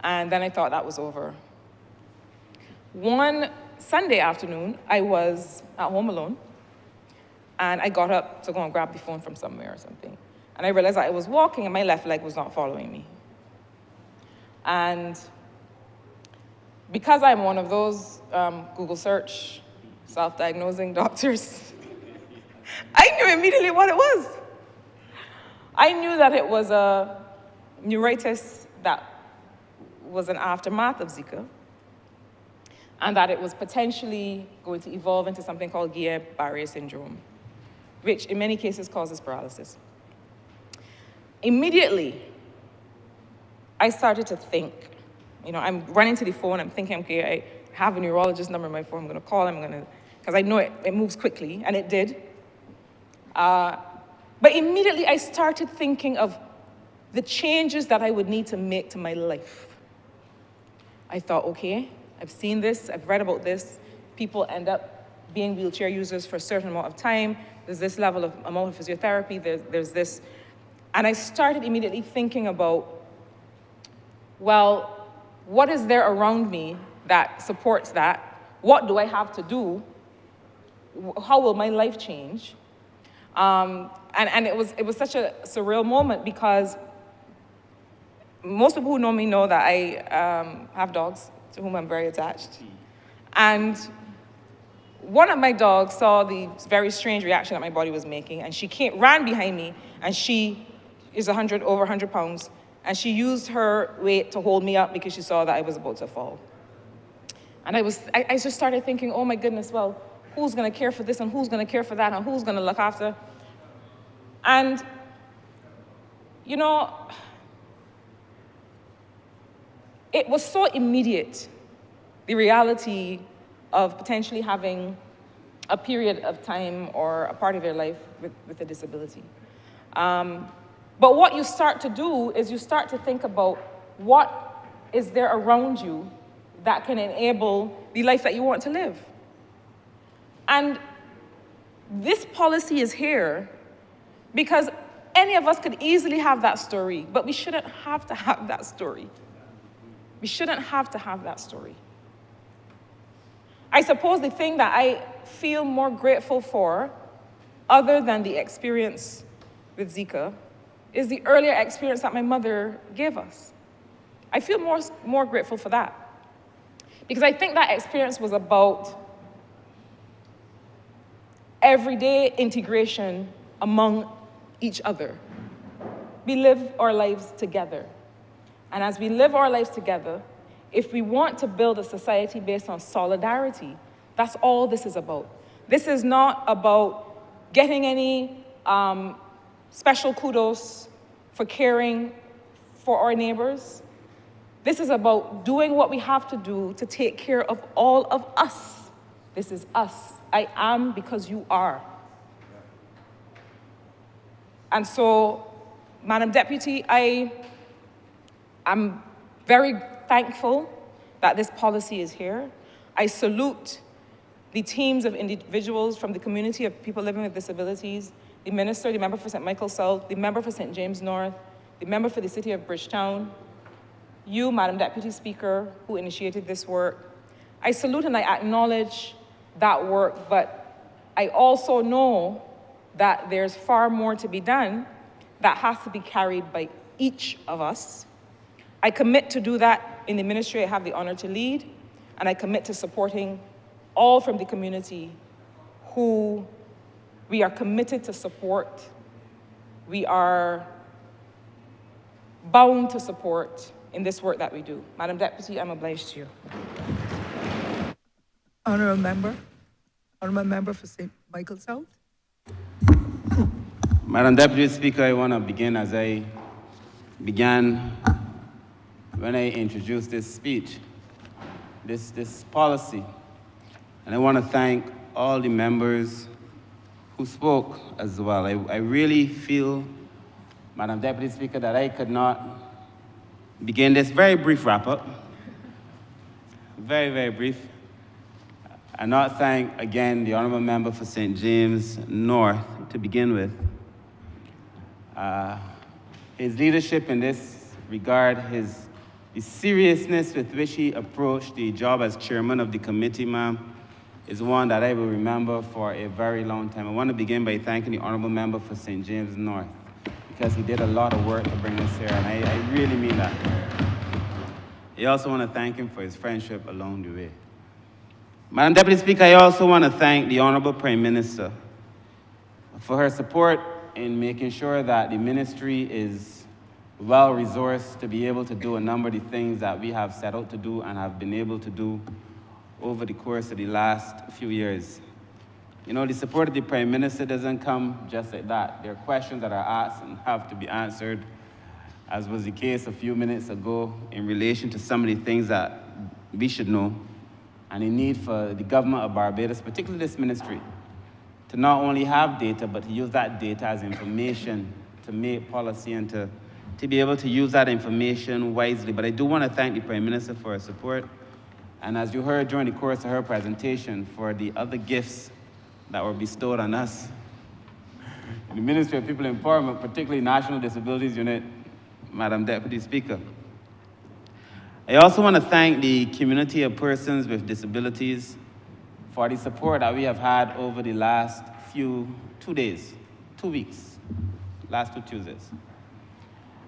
S5: and then I thought that was over. One Sunday afternoon, I was at home alone, and I got up to go and grab the phone from somewhere or something. And I realized that I was walking and my left leg was not following me. And because I'm one of those Google search, self-diagnosing doctors, I knew immediately what it was. I knew that it was a neuritis that was an aftermath of Zika, and that it was potentially going to evolve into something called Guillain-Barré syndrome, which in many cases causes paralysis. Immediately, I started to think. You know, I'm running to the phone, I'm thinking, okay, I have a neurologist number on my phone, I'm gonna call him, because I know it moves quickly, and it did. But immediately I started thinking of the changes that I would need to make to my life. I thought, okay, I've seen this, I've read about this. People end up being wheelchair users for a certain amount of time. There's this level of amount of physiotherapy, there's this. And I started immediately thinking about, well, what is there around me that supports that? What do I have to do? How will my life change? And it was such a surreal moment because most people who know me know that I have dogs to whom I'm very attached. And one of my dogs saw the very strange reaction that my body was making, and she ran behind me, and she is over 100 pounds, and she used her weight to hold me up because she saw that I was about to fall. And I just started thinking, oh my goodness, well, who's gonna care for this, and who's gonna care for that, and who's gonna look after? And, you know, it was so immediate the reality of potentially having a period of time or a part of your life with a disability. But what you start to do is you start to think about what is there around you that can enable the life that you want to live. And this policy is here because any of us could easily have that story, but we shouldn't have to have that story. We shouldn't have to have that story. I suppose the thing that I feel more grateful for, other than the experience with Zika, is the earlier experience that my mother gave us. I feel more grateful for that. Because I think that experience was about everyday integration among each other. We live our lives together. And as we live our lives together, if we want to build a society based on solidarity, that's all this is about. This is not about getting any special kudos for caring for our neighbors. This is about doing what we have to do to take care of all of us. This is us. I am because you are. And so, Madam Deputy, I'm very thankful that this policy is here. I salute the teams of individuals from the community of people living with disabilities, the minister, the member for St. Michael South, the member for St. James North, the member for the city of Bridgetown, you, Madam Deputy Speaker, who initiated this work. I salute and I acknowledge that work, but I also know that there's far more to be done that has to be carried by each of us. I commit to do that in the ministry I have the honor to lead, and I commit to supporting all from the community who we are committed to support, we are bound to support in this work that we do. Madam Deputy, I'm obliged to you.
S2: Honourable member for St. Michael South.
S6: Madam Deputy Speaker, I want to begin as I began when I introduced this speech, this policy. And I want to thank all the members who spoke as well. I really feel, Madam Deputy Speaker, that I could not begin this very brief wrap-up, very, very brief, and not thank again the Honourable Member for St. James North to begin with. His leadership in this regard, the seriousness with which he approached the job as chairman of the committee, ma'am, is one that I will remember for a very long time. I want to begin by thanking the Honourable Member for St. James North, because he did a lot of work to bring us here, and I really mean that. I also want to thank him for his friendship along the way. Madam Deputy Speaker, I also want to thank the Honourable Prime Minister for her support in making sure that the ministry is well-resourced to be able to do a number of the things that we have set out to do and have been able to do over the course of the last few years. You know, the support of the Prime Minister doesn't come just like that. There are questions that are asked and have to be answered, as was the case a few minutes ago in relation to some of the things that we should know, and the need for the government of Barbados, particularly this ministry, to not only have data, but to use that data as information to make policy and to be able to use that information wisely. But I do want to thank the Prime Minister for her support, and as you heard during the course of her presentation, for the other gifts that were bestowed on us in the Ministry of People Empowerment, particularly National Disabilities Unit, Madam Deputy Speaker. I also want to thank the community of persons with disabilities for the support that we have had over the last 2 weeks, last 2 Tuesdays.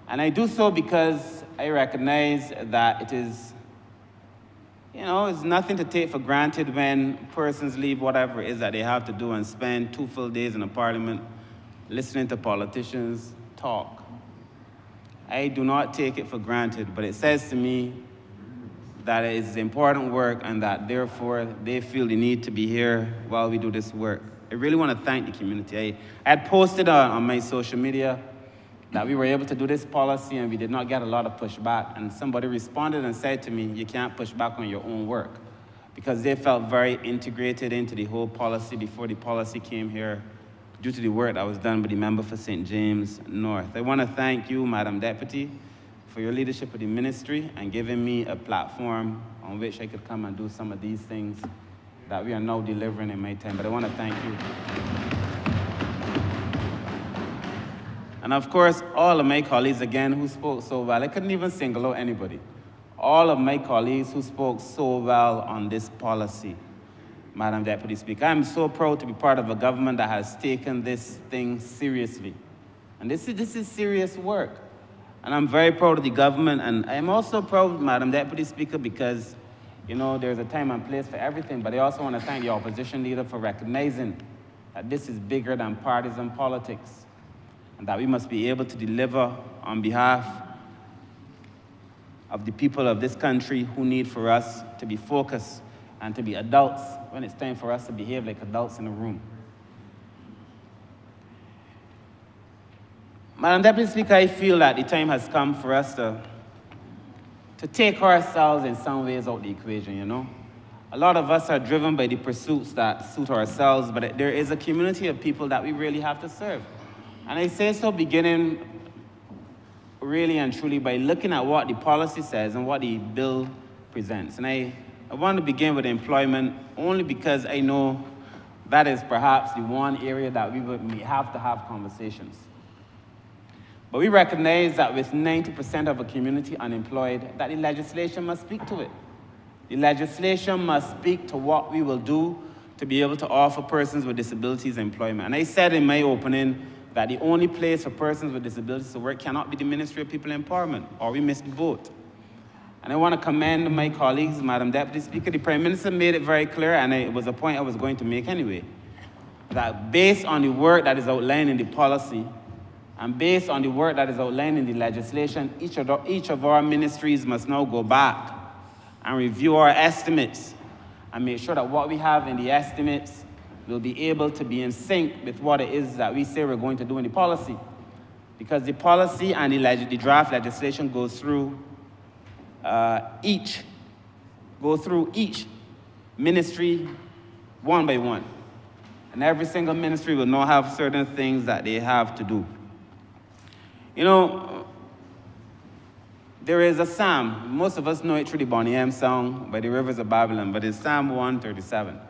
S6: And I do so because I recognize that it is, you know, it's nothing to take for granted when persons leave whatever it is that they have to do and spend 2 full days in a parliament listening to politicians talk. I do not take it for granted, but it says to me that it is important work and that therefore they feel the need to be here while we do this work. I really want to thank the community. I had posted on my social media that we were able to do this policy and we did not get a lot of pushback, and somebody responded and said to me, you can't push back on your own work. because they felt very integrated into the whole policy before the policy came here due to the work that was done by the member for St. James North. I want to thank you, Madam Deputy, for your leadership of the ministry and giving me a platform on which I could come and do some of these things that we are now delivering in my time. But I want to thank you. And of course, all of my colleagues, again, who spoke so well. I couldn't even single out anybody. All of my colleagues who spoke so well on this policy, Madam Deputy Speaker. I'm so proud to be part of a government that has taken this thing seriously. And this is serious work. And I'm very proud of the government. And I'm also proud, Madam Deputy Speaker, because, you know, there's a time and place for everything. But I also want to thank the opposition leader for recognizing that this is bigger than partisan politics, and that we must be able to deliver on behalf of the people of this country who need for us to be focused and to be adults when it's time for us to behave like adults in a room. Madam Deputy Speaker, I feel that the time has come for us to take ourselves in some ways out the equation, you know? A lot of us are driven by the pursuits that suit ourselves, but there is a community of people that we really have to serve. And I say so beginning really and truly by looking at what the policy says and what the bill presents. And I want to begin with employment only because I know that is perhaps the one area that we may have to have conversations. But we recognize that with 90% of a community unemployed, that the legislation must speak to it. The legislation must speak to what we will do to be able to offer persons with disabilities employment. And I said in my opening that the only place for persons with disabilities to work cannot be the Ministry of People Empowerment, or we missed the boat. And I want to commend my colleagues, Madam Deputy Speaker. The Prime Minister made it very clear, and it was a point I was going to make anyway, that based on the work that is outlined in the policy, and based on the work that is outlined in the legislation, each of our ministries must now go back and review our estimates and make sure that what we have in the estimates will be able to be in sync with what it is that we say we're going to do in the policy. Because the policy and the draft legislation goes through each ministry one by one. And every single ministry will now have certain things that they have to do. You know, there is a psalm. Most of us know it through the Bonnie M song, By the Rivers of Babylon, but it's Psalm 137.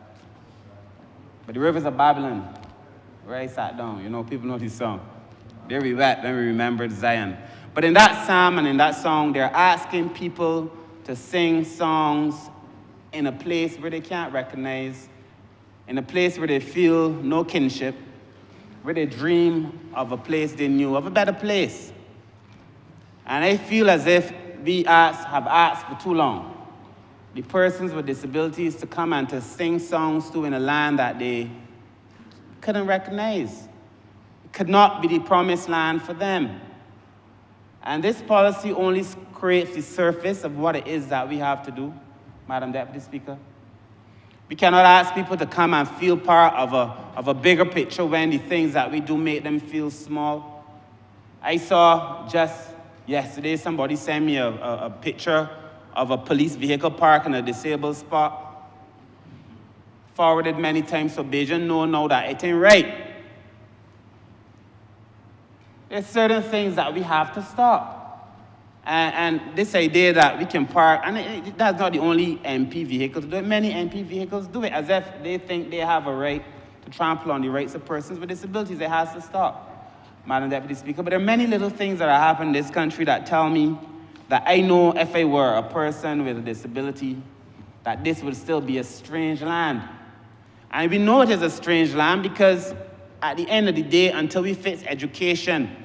S6: By the rivers of Babylon, where I sat down, you know, people know this song. There we wept when we remembered Zion. But in that psalm and in that song, they're asking people to sing songs in a place where they can't recognize, in a place where they feel no kinship, where they dream of a place they knew, of a better place. And I feel as if we have asked for too long the persons with disabilities to come and to sing songs to in a land that they couldn't recognize. It could not be the promised land for them. And this policy only creates the surface of what it is that we have to do, Madam Deputy Speaker. We cannot ask people to come and feel part of a bigger picture when the things that we do make them feel small. I saw just yesterday somebody sent me a picture of a police vehicle parked in a disabled spot. Forwarded many times so Beijing know now that it ain't right. There's certain things that we have to stop. And this idea that we can park, and that's not the only MP vehicle to do it. Many MP vehicles do it as if they think they have a right to trample on the rights of persons with disabilities. It has to stop, Madam Deputy Speaker. But there are many little things that are happening in this country that tell me that I know if I were a person with a disability, that this would still be a strange land. And we know it is a strange land because at the end of the day, until we fix education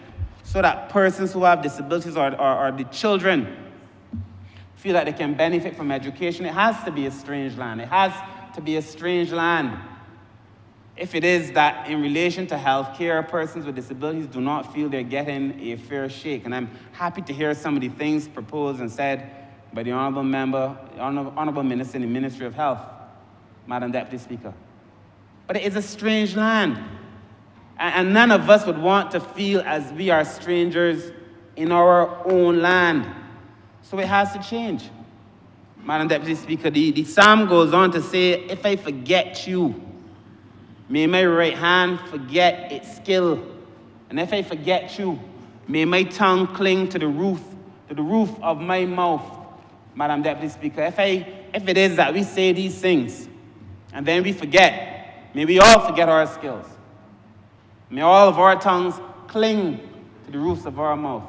S6: so that persons who have disabilities or the children feel that they can benefit from education, it has to be a strange land. It has to be a strange land. If it is that in relation to health care, persons with disabilities do not feel they're getting a fair shake. And I'm happy to hear some of the things proposed and said by the Honourable Member, Honourable Minister in the Ministry of Health, Madam Deputy Speaker. But it is a strange land. And none of us would want to feel as we are strangers in our own land. So it has to change. Madam Deputy Speaker, the psalm goes on to say, if I forget you, may my right hand forget its skill. And if I forget you, may my tongue cling to the roof of my mouth. Madam Deputy Speaker, if it is that we say these things and then we forget, may we all forget our skills. May all of our tongues cling to the roofs of our mouth.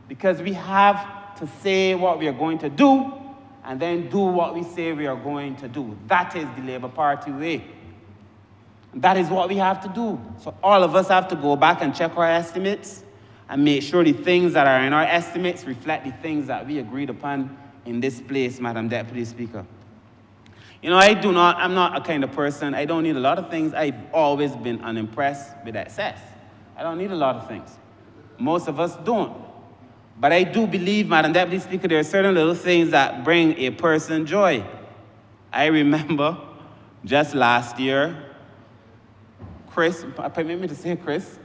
S6: Because we have to say what we are going to do and then do what we say we are going to do. That is the Labour Party way. That is what we have to do. So all of us have to go back and check our estimates and make sure the things that are in our estimates reflect the things that we agreed upon in this place, Madam Deputy Speaker. You know, I'm not a kind of person, I don't need a lot of things. I've always been unimpressed with excess. I don't need a lot of things. Most of us don't. But I do believe, Madam Deputy Speaker, there are certain little things that bring a person joy. I remember just last year, Chris, permit me to say Chris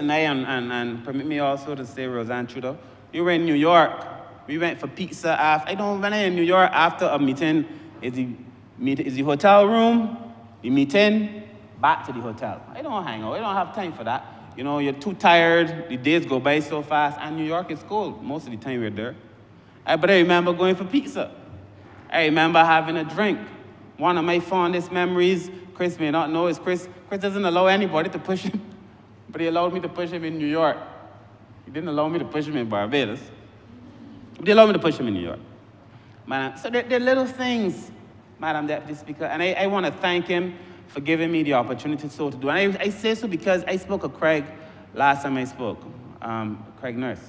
S6: and I, and permit me also to say Roseanne Trudeau, we were in New York. We went for pizza after, when I'm in New York after a meeting, is the hotel room, the meeting, back to the hotel. I don't hang out, I don't have time for that. You know, you're too tired, the days go by so fast, and New York is cold most of the time we're there. But I remember going for pizza. I remember having a drink. One of my fondest memories, Chris may not know, is Chris doesn't allow anybody to push him, but he allowed me to push him in New York. He didn't allow me to push him in Barbados. But he allowed me to push him in New York. So they're little things, Madam Deputy Speaker, and I want to thank him for giving me the opportunity so to do. And I say so because I spoke of Craig last time I spoke, Craig Nurse.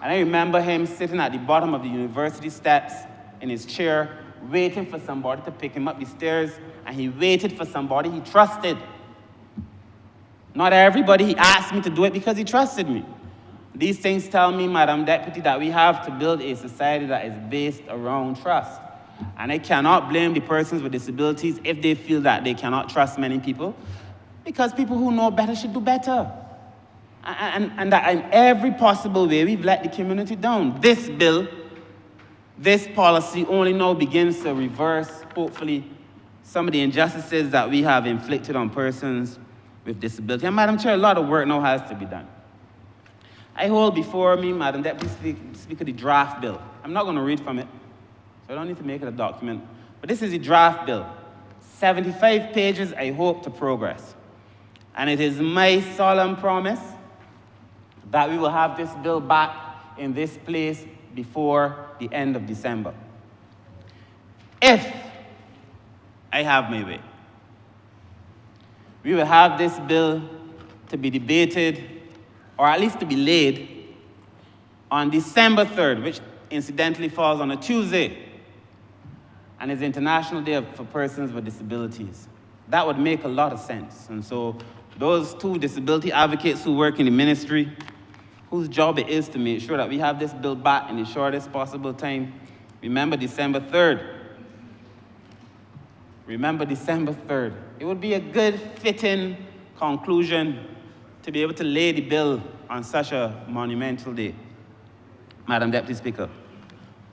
S6: And I remember him sitting at the bottom of the university steps in his chair, waiting for somebody to pick him up the stairs, and he waited for somebody he trusted. Not everybody, he asked me to do it because he trusted me. These things tell me, Madam Deputy, that we have to build a society that is based around trust. And I cannot blame the persons with disabilities if they feel that they cannot trust many people, because people who know better should do better. And that in every possible way, we've let the community down. This bill, this policy only now begins to reverse, hopefully, some of the injustices that we have inflicted on persons with disability. And Madam Chair, a lot of work now has to be done. I hold before me, Madam Deputy Speaker, the draft bill. I'm not going to read from it, so I don't need to make it a document. But this is the draft bill. 75 pages, I hope, to progress. And it is my solemn promise that we will have this bill back in this place before the end of December. If I have my way, we will have this bill to be debated, or at least to be laid, on December 3rd, which incidentally falls on a Tuesday, and is International Day for Persons with Disabilities. That would make a lot of sense. And so those two disability advocates who work in the ministry, whose job it is to make sure that we have this bill back in the shortest possible time, remember December 3rd. Remember December 3rd. It would be a good, fitting conclusion to be able to lay the bill on such a monumental day. Madam Deputy Speaker.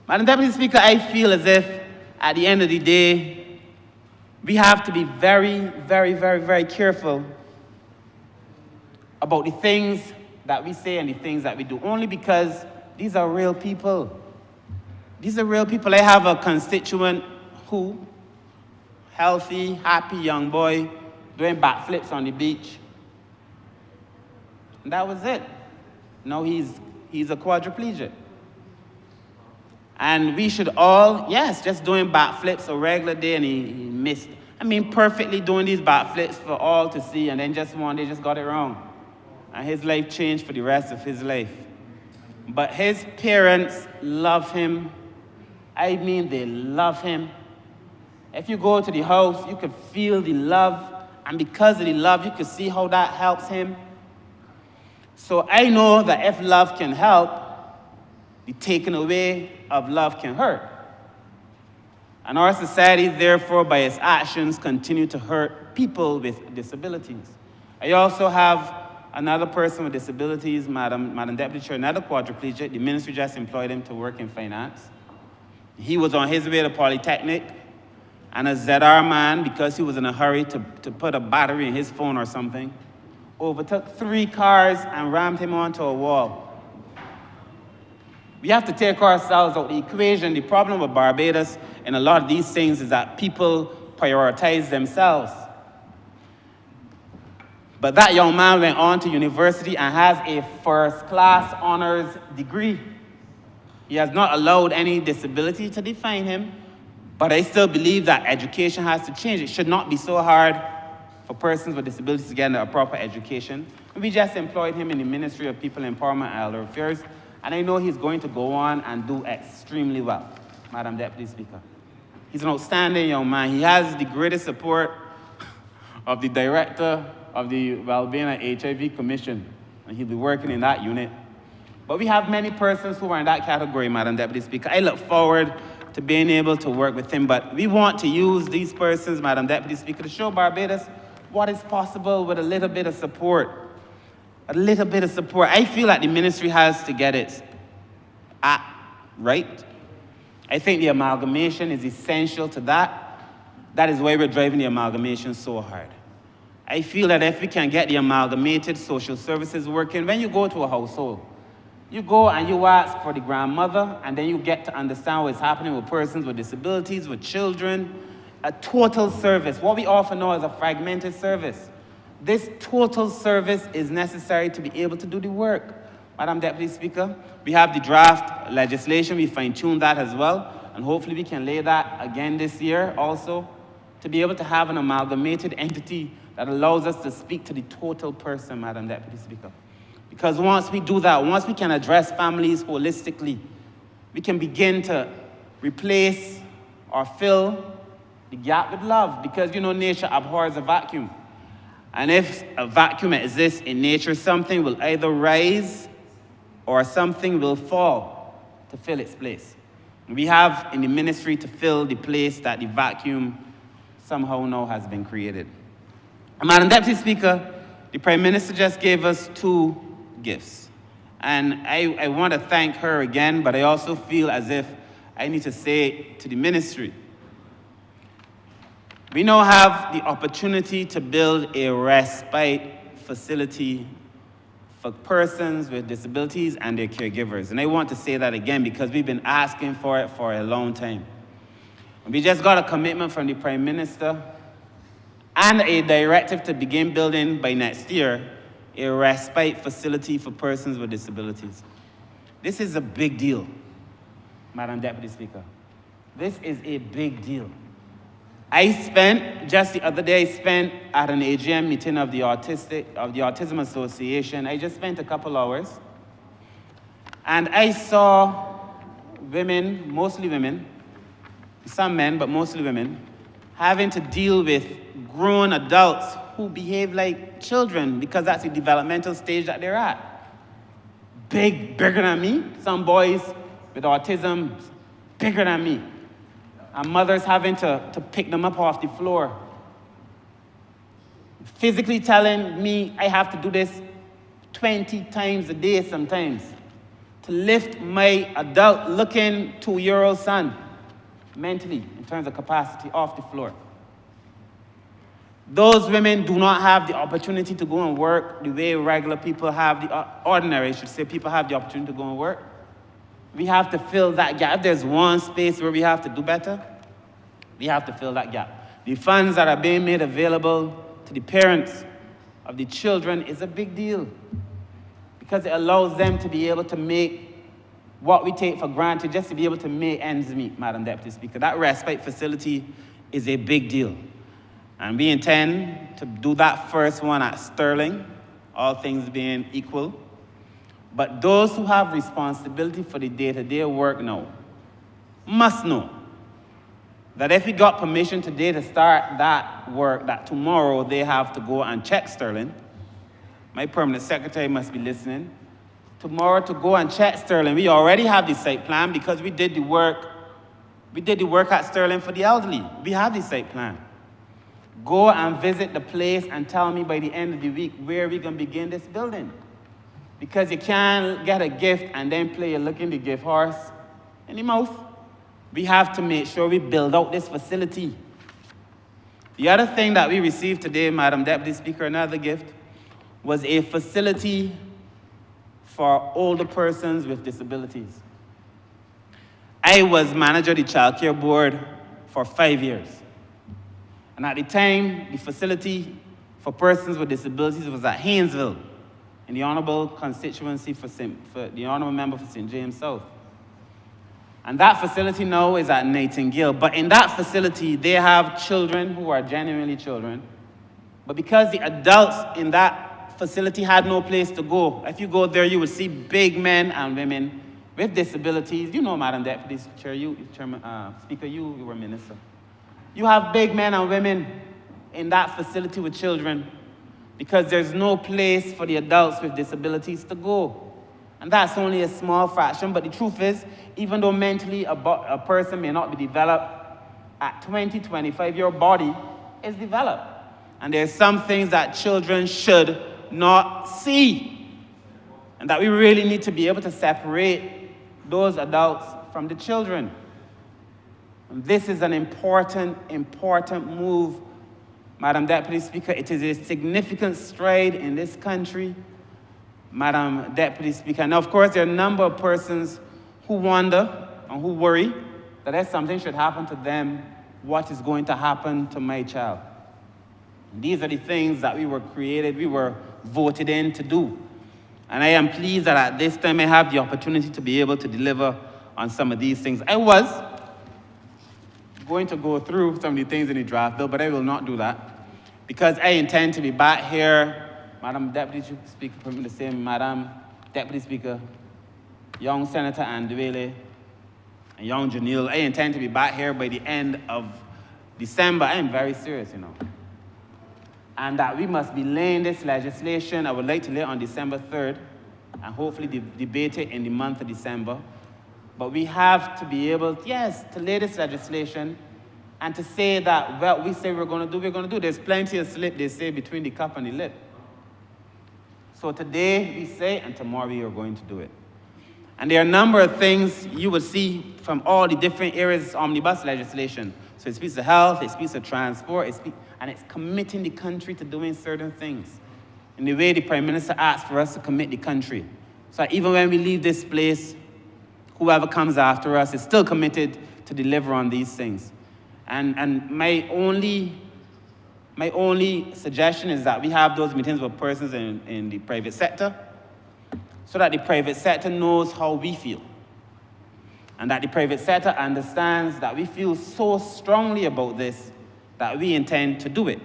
S6: Madam Deputy Speaker, I feel as if at the end of the day, we have to be very, very, very, very careful about the things that we say and the things that we do, only because these are real people. These are real people. I have a constituent who, healthy, happy young boy, doing backflips on the beach. And that was it. Now he's a quadriplegic. And we should all, yes, just doing backflips a regular day, and he missed. I mean, perfectly doing these backflips for all to see, and then just one day just got it wrong. And his life changed for the rest of his life. But his parents love him. I mean, they love him. If you go to the house, you could feel the love, and because of the love, you could see how that helps him. So I know that if love can help, the taking away of love can hurt. And our society, therefore, by its actions, continue to hurt people with disabilities. I also have another person with disabilities, Madam Deputy Chair, another quadriplegic. The ministry just employed him to work in finance. He was on his way to Polytechnic, and a ZR man, because he was in a hurry to put a battery in his phone or something, overtook 3 cars and rammed him onto a wall. We have to take ourselves out of the equation. The problem with Barbados and a lot of these things is that people prioritize themselves. But that young man went on to university and has a first-class honors degree. He has not allowed any disability to define him, but I still believe that education has to change. It should not be so hard for persons with disabilities to get a proper education. We just employed him in the Ministry of People Empowerment and Elder Affairs, and I know he's going to go on and do extremely well, Madam Deputy Speaker. He's an outstanding young man. He has the greatest support of the Director of the Wellbeing and HIV Commission, and he'll be working in that unit. But we have many persons who are in that category, Madam Deputy Speaker. I look forward to being able to work with him, but we want to use these persons, Madam Deputy Speaker, to show Barbados what is possible with a little bit of support. A little bit of support. I feel like the ministry has to get it right. I think the amalgamation is essential to that. That is why we're driving the amalgamation so hard. I feel that if we can get the amalgamated social services working, when you go to a household, you go and you ask for the grandmother, and then you get to understand what's happening with persons with disabilities, with children. A total service, what we often know as a fragmented service. This total service is necessary to be able to do the work. Madam Deputy Speaker, we have the draft legislation, we fine-tuned that as well, and hopefully we can lay that again this year also, to be able to have an amalgamated entity that allows us to speak to the total person, Madam Deputy Speaker. Because once we do that, once we can address families holistically, we can begin to replace or fill the gap with love. Because, you know, nature abhors a vacuum. And if a vacuum exists in nature, something will either rise or something will fall to fill its place. We have in the ministry to fill the place that the vacuum somehow now has been created. And Madam Deputy Speaker, the Prime Minister just gave us 2 gifts. And I want to thank her again, but I also feel as if I need to say to the ministry, we now have the opportunity to build a respite facility for persons with disabilities and their caregivers. And I want to say that again because we've been asking for it for a long time. We just got a commitment from the Prime Minister and a directive to begin building by next year a respite facility for persons with disabilities. This is a big deal, Madam Deputy Speaker. This is a big deal. Just the other day, I spent at an AGM meeting of the Autism Association. I just spent a couple hours, and I saw women, mostly women, some men, but mostly women, having to deal with grown adults who behave like children because that's the developmental stage that they're at. Bigger than me. Some boys with autism, bigger than me. And mothers having to pick them up off the floor. Physically telling me I have to do this 20 times a day sometimes to lift my adult-looking 2-year-old son mentally in terms of capacity off the floor. Those women do not have the opportunity to go and work the way regular people have, ordinary, I should say, people have the opportunity to go and work. We have to fill that gap. If there's one space where we have to do better, we have to fill that gap. The funds that are being made available to the parents of the children is a big deal because it allows them to be able to make what we take for granted, just to be able to make ends meet, Madam Deputy Speaker. That respite facility is a big deal. And we intend to do that first one at Sterling, all things being equal. But those who have responsibility for the day-to-day work now must know that if we got permission today to start that work, that tomorrow they have to go and check Sterling. My permanent secretary must be listening. Tomorrow to go and check Sterling. We already have the site plan because we did the work. We did the work at Sterling for the elderly. We have the site plan. Go and visit the place and tell me by the end of the week where we're going to begin this building. Because you can't get a gift and then play a look in the gift horse in the mouth. We have to make sure we build out this facility. The other thing that we received today, Madam Deputy Speaker, another gift, was a facility for older persons with disabilities. I was manager of the Child Care Board for 5 years. And at the time, the facility for persons with disabilities was at Haynesville, in the Honourable constituency for the Honourable member for St. James South. And that facility now is at Nightingale. But in that facility, they have children who are genuinely children. But because the adults in that facility had no place to go, if you go there, you will see big men and women with disabilities. You know, Madam Deputy Speaker, you were minister. You have big men and women in that facility with children because there's no place for the adults with disabilities to go. And that's only a small fraction, but the truth is, even though mentally a person may not be developed, at 20, 25, your body is developed. And there's some things that children should not see. And that we really need to be able to separate those adults from the children. And this is an important move, Madam Deputy Speaker. It is a significant stride in this country, Madam Deputy Speaker. Now, of course, there are a number of persons who wonder and who worry that if something should happen to them, what is going to happen to my child? And these are the things that we were voted in to do. And I am pleased that at this time I have the opportunity to be able to deliver on some of these things. I was going to go through some of the things in the draft bill, but I will not do that because I intend to be back here. Madam Deputy Speaker, permit me to say, Madam Deputy Speaker, young Senator Andwele, and young Janelle, I intend to be back here by the end of December. I am very serious, you know. And that we must be laying this legislation. I would like to lay it on December 3rd and hopefully debate it in the month of December. But we have to be able, yes, to lay this legislation and to say that what we say we're going to do, we're going to do. There's plenty of slip, they say, between the cup and the lip. So today we say, and tomorrow we are going to do it. And there are a number of things you will see from all the different areas of omnibus legislation. So it speaks of health, it speaks of transport, and it's committing the country to doing certain things in the way the Prime Minister asked for us to commit the country. So even when we leave this place, whoever comes after us is still committed to deliver on these things. And my only suggestion is that we have those meetings with persons in the private sector so that the private sector knows how we feel. And that the private sector understands that we feel so strongly about this that we intend to do it.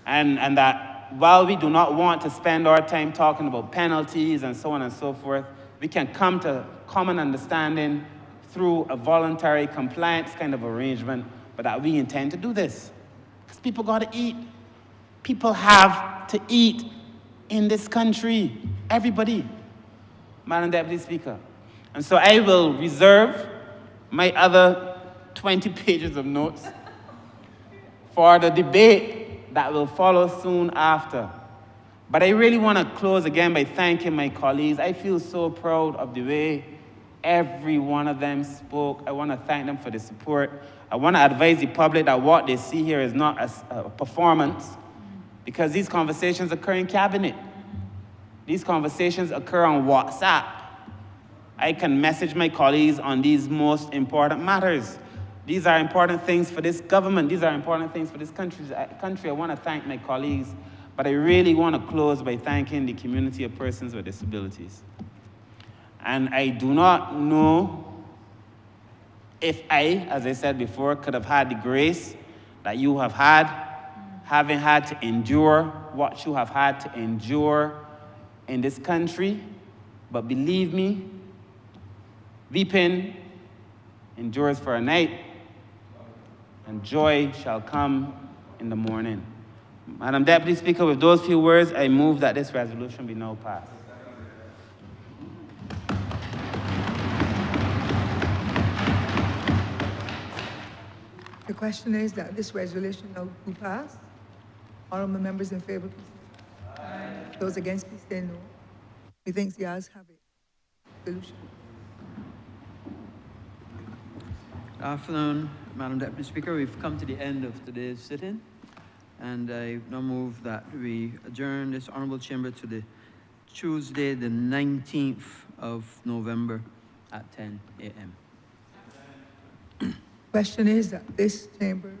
S6: And that while we do not want to spend our time talking about penalties and so on and so forth, we can come to common understanding through a voluntary compliance kind of arrangement, but that we intend to do this. Because people got to eat. People have to eat in this country. Everybody, Madam Deputy Speaker. And so I will reserve my other 20 pages of notes for the debate that will follow soon after. But I really want to close again by thanking my colleagues. I feel so proud of the way every one of them spoke. I want to thank them for the support. I want to advise the public that what they see here is not a performance, because these conversations occur in cabinet. These conversations occur on WhatsApp. I can message my colleagues on these most important matters. These are important things for this government. These are important things for this country. I want to thank my colleagues, but I really want to close by thanking the community of persons with disabilities. And I do not know if I, as I said before, could have had the grace that you have had, having had to endure what you have had to endure in this country. But believe me, weeping endures for a night, and joy shall come in the morning. Madam Deputy Speaker, with those few words, I move that this resolution be now passed.
S2: The Question is that this resolution now do pass. Honourable members in favor, please say aye. Those against, please say no. Methinks the ayes have it. Resolution.
S7: Good afternoon, Madam Deputy Speaker. We've come to the end of today's sitting, and I now move that we adjourn this honorable chamber to the Tuesday, the 19th of November at 10 a.m.
S2: Question is that this chamber,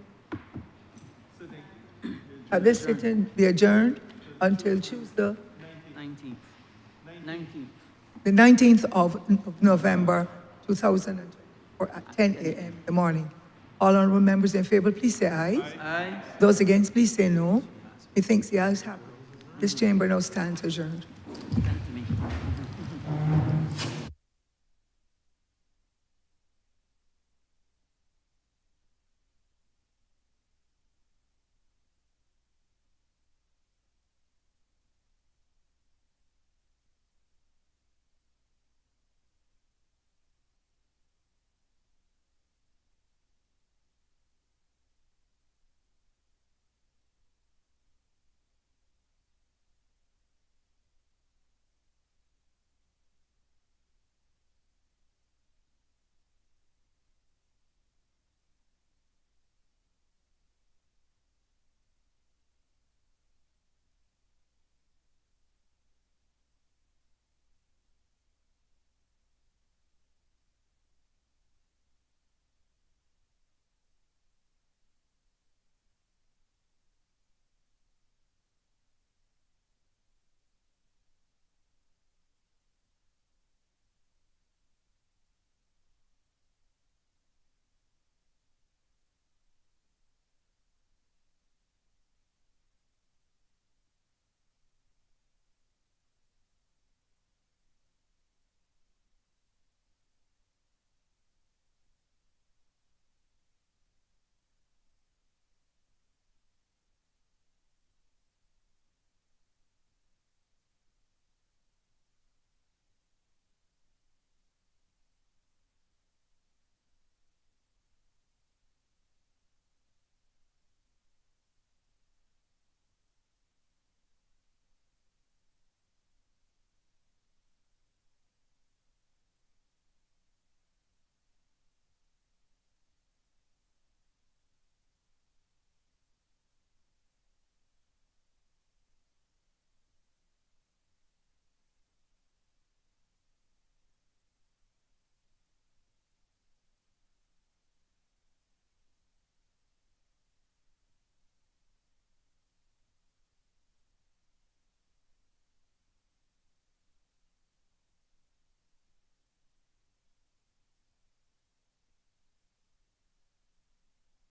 S2: this sitting be adjourned until Tuesday,
S7: 19th.
S2: the 19th of November, 2024 at 10 a.m. in the morning. All honorable members in favor, please say aye.
S7: Aye.
S2: Those against, please say no. Methinks the ayes have it. This chamber now stands adjourned.
S7: Send it to me.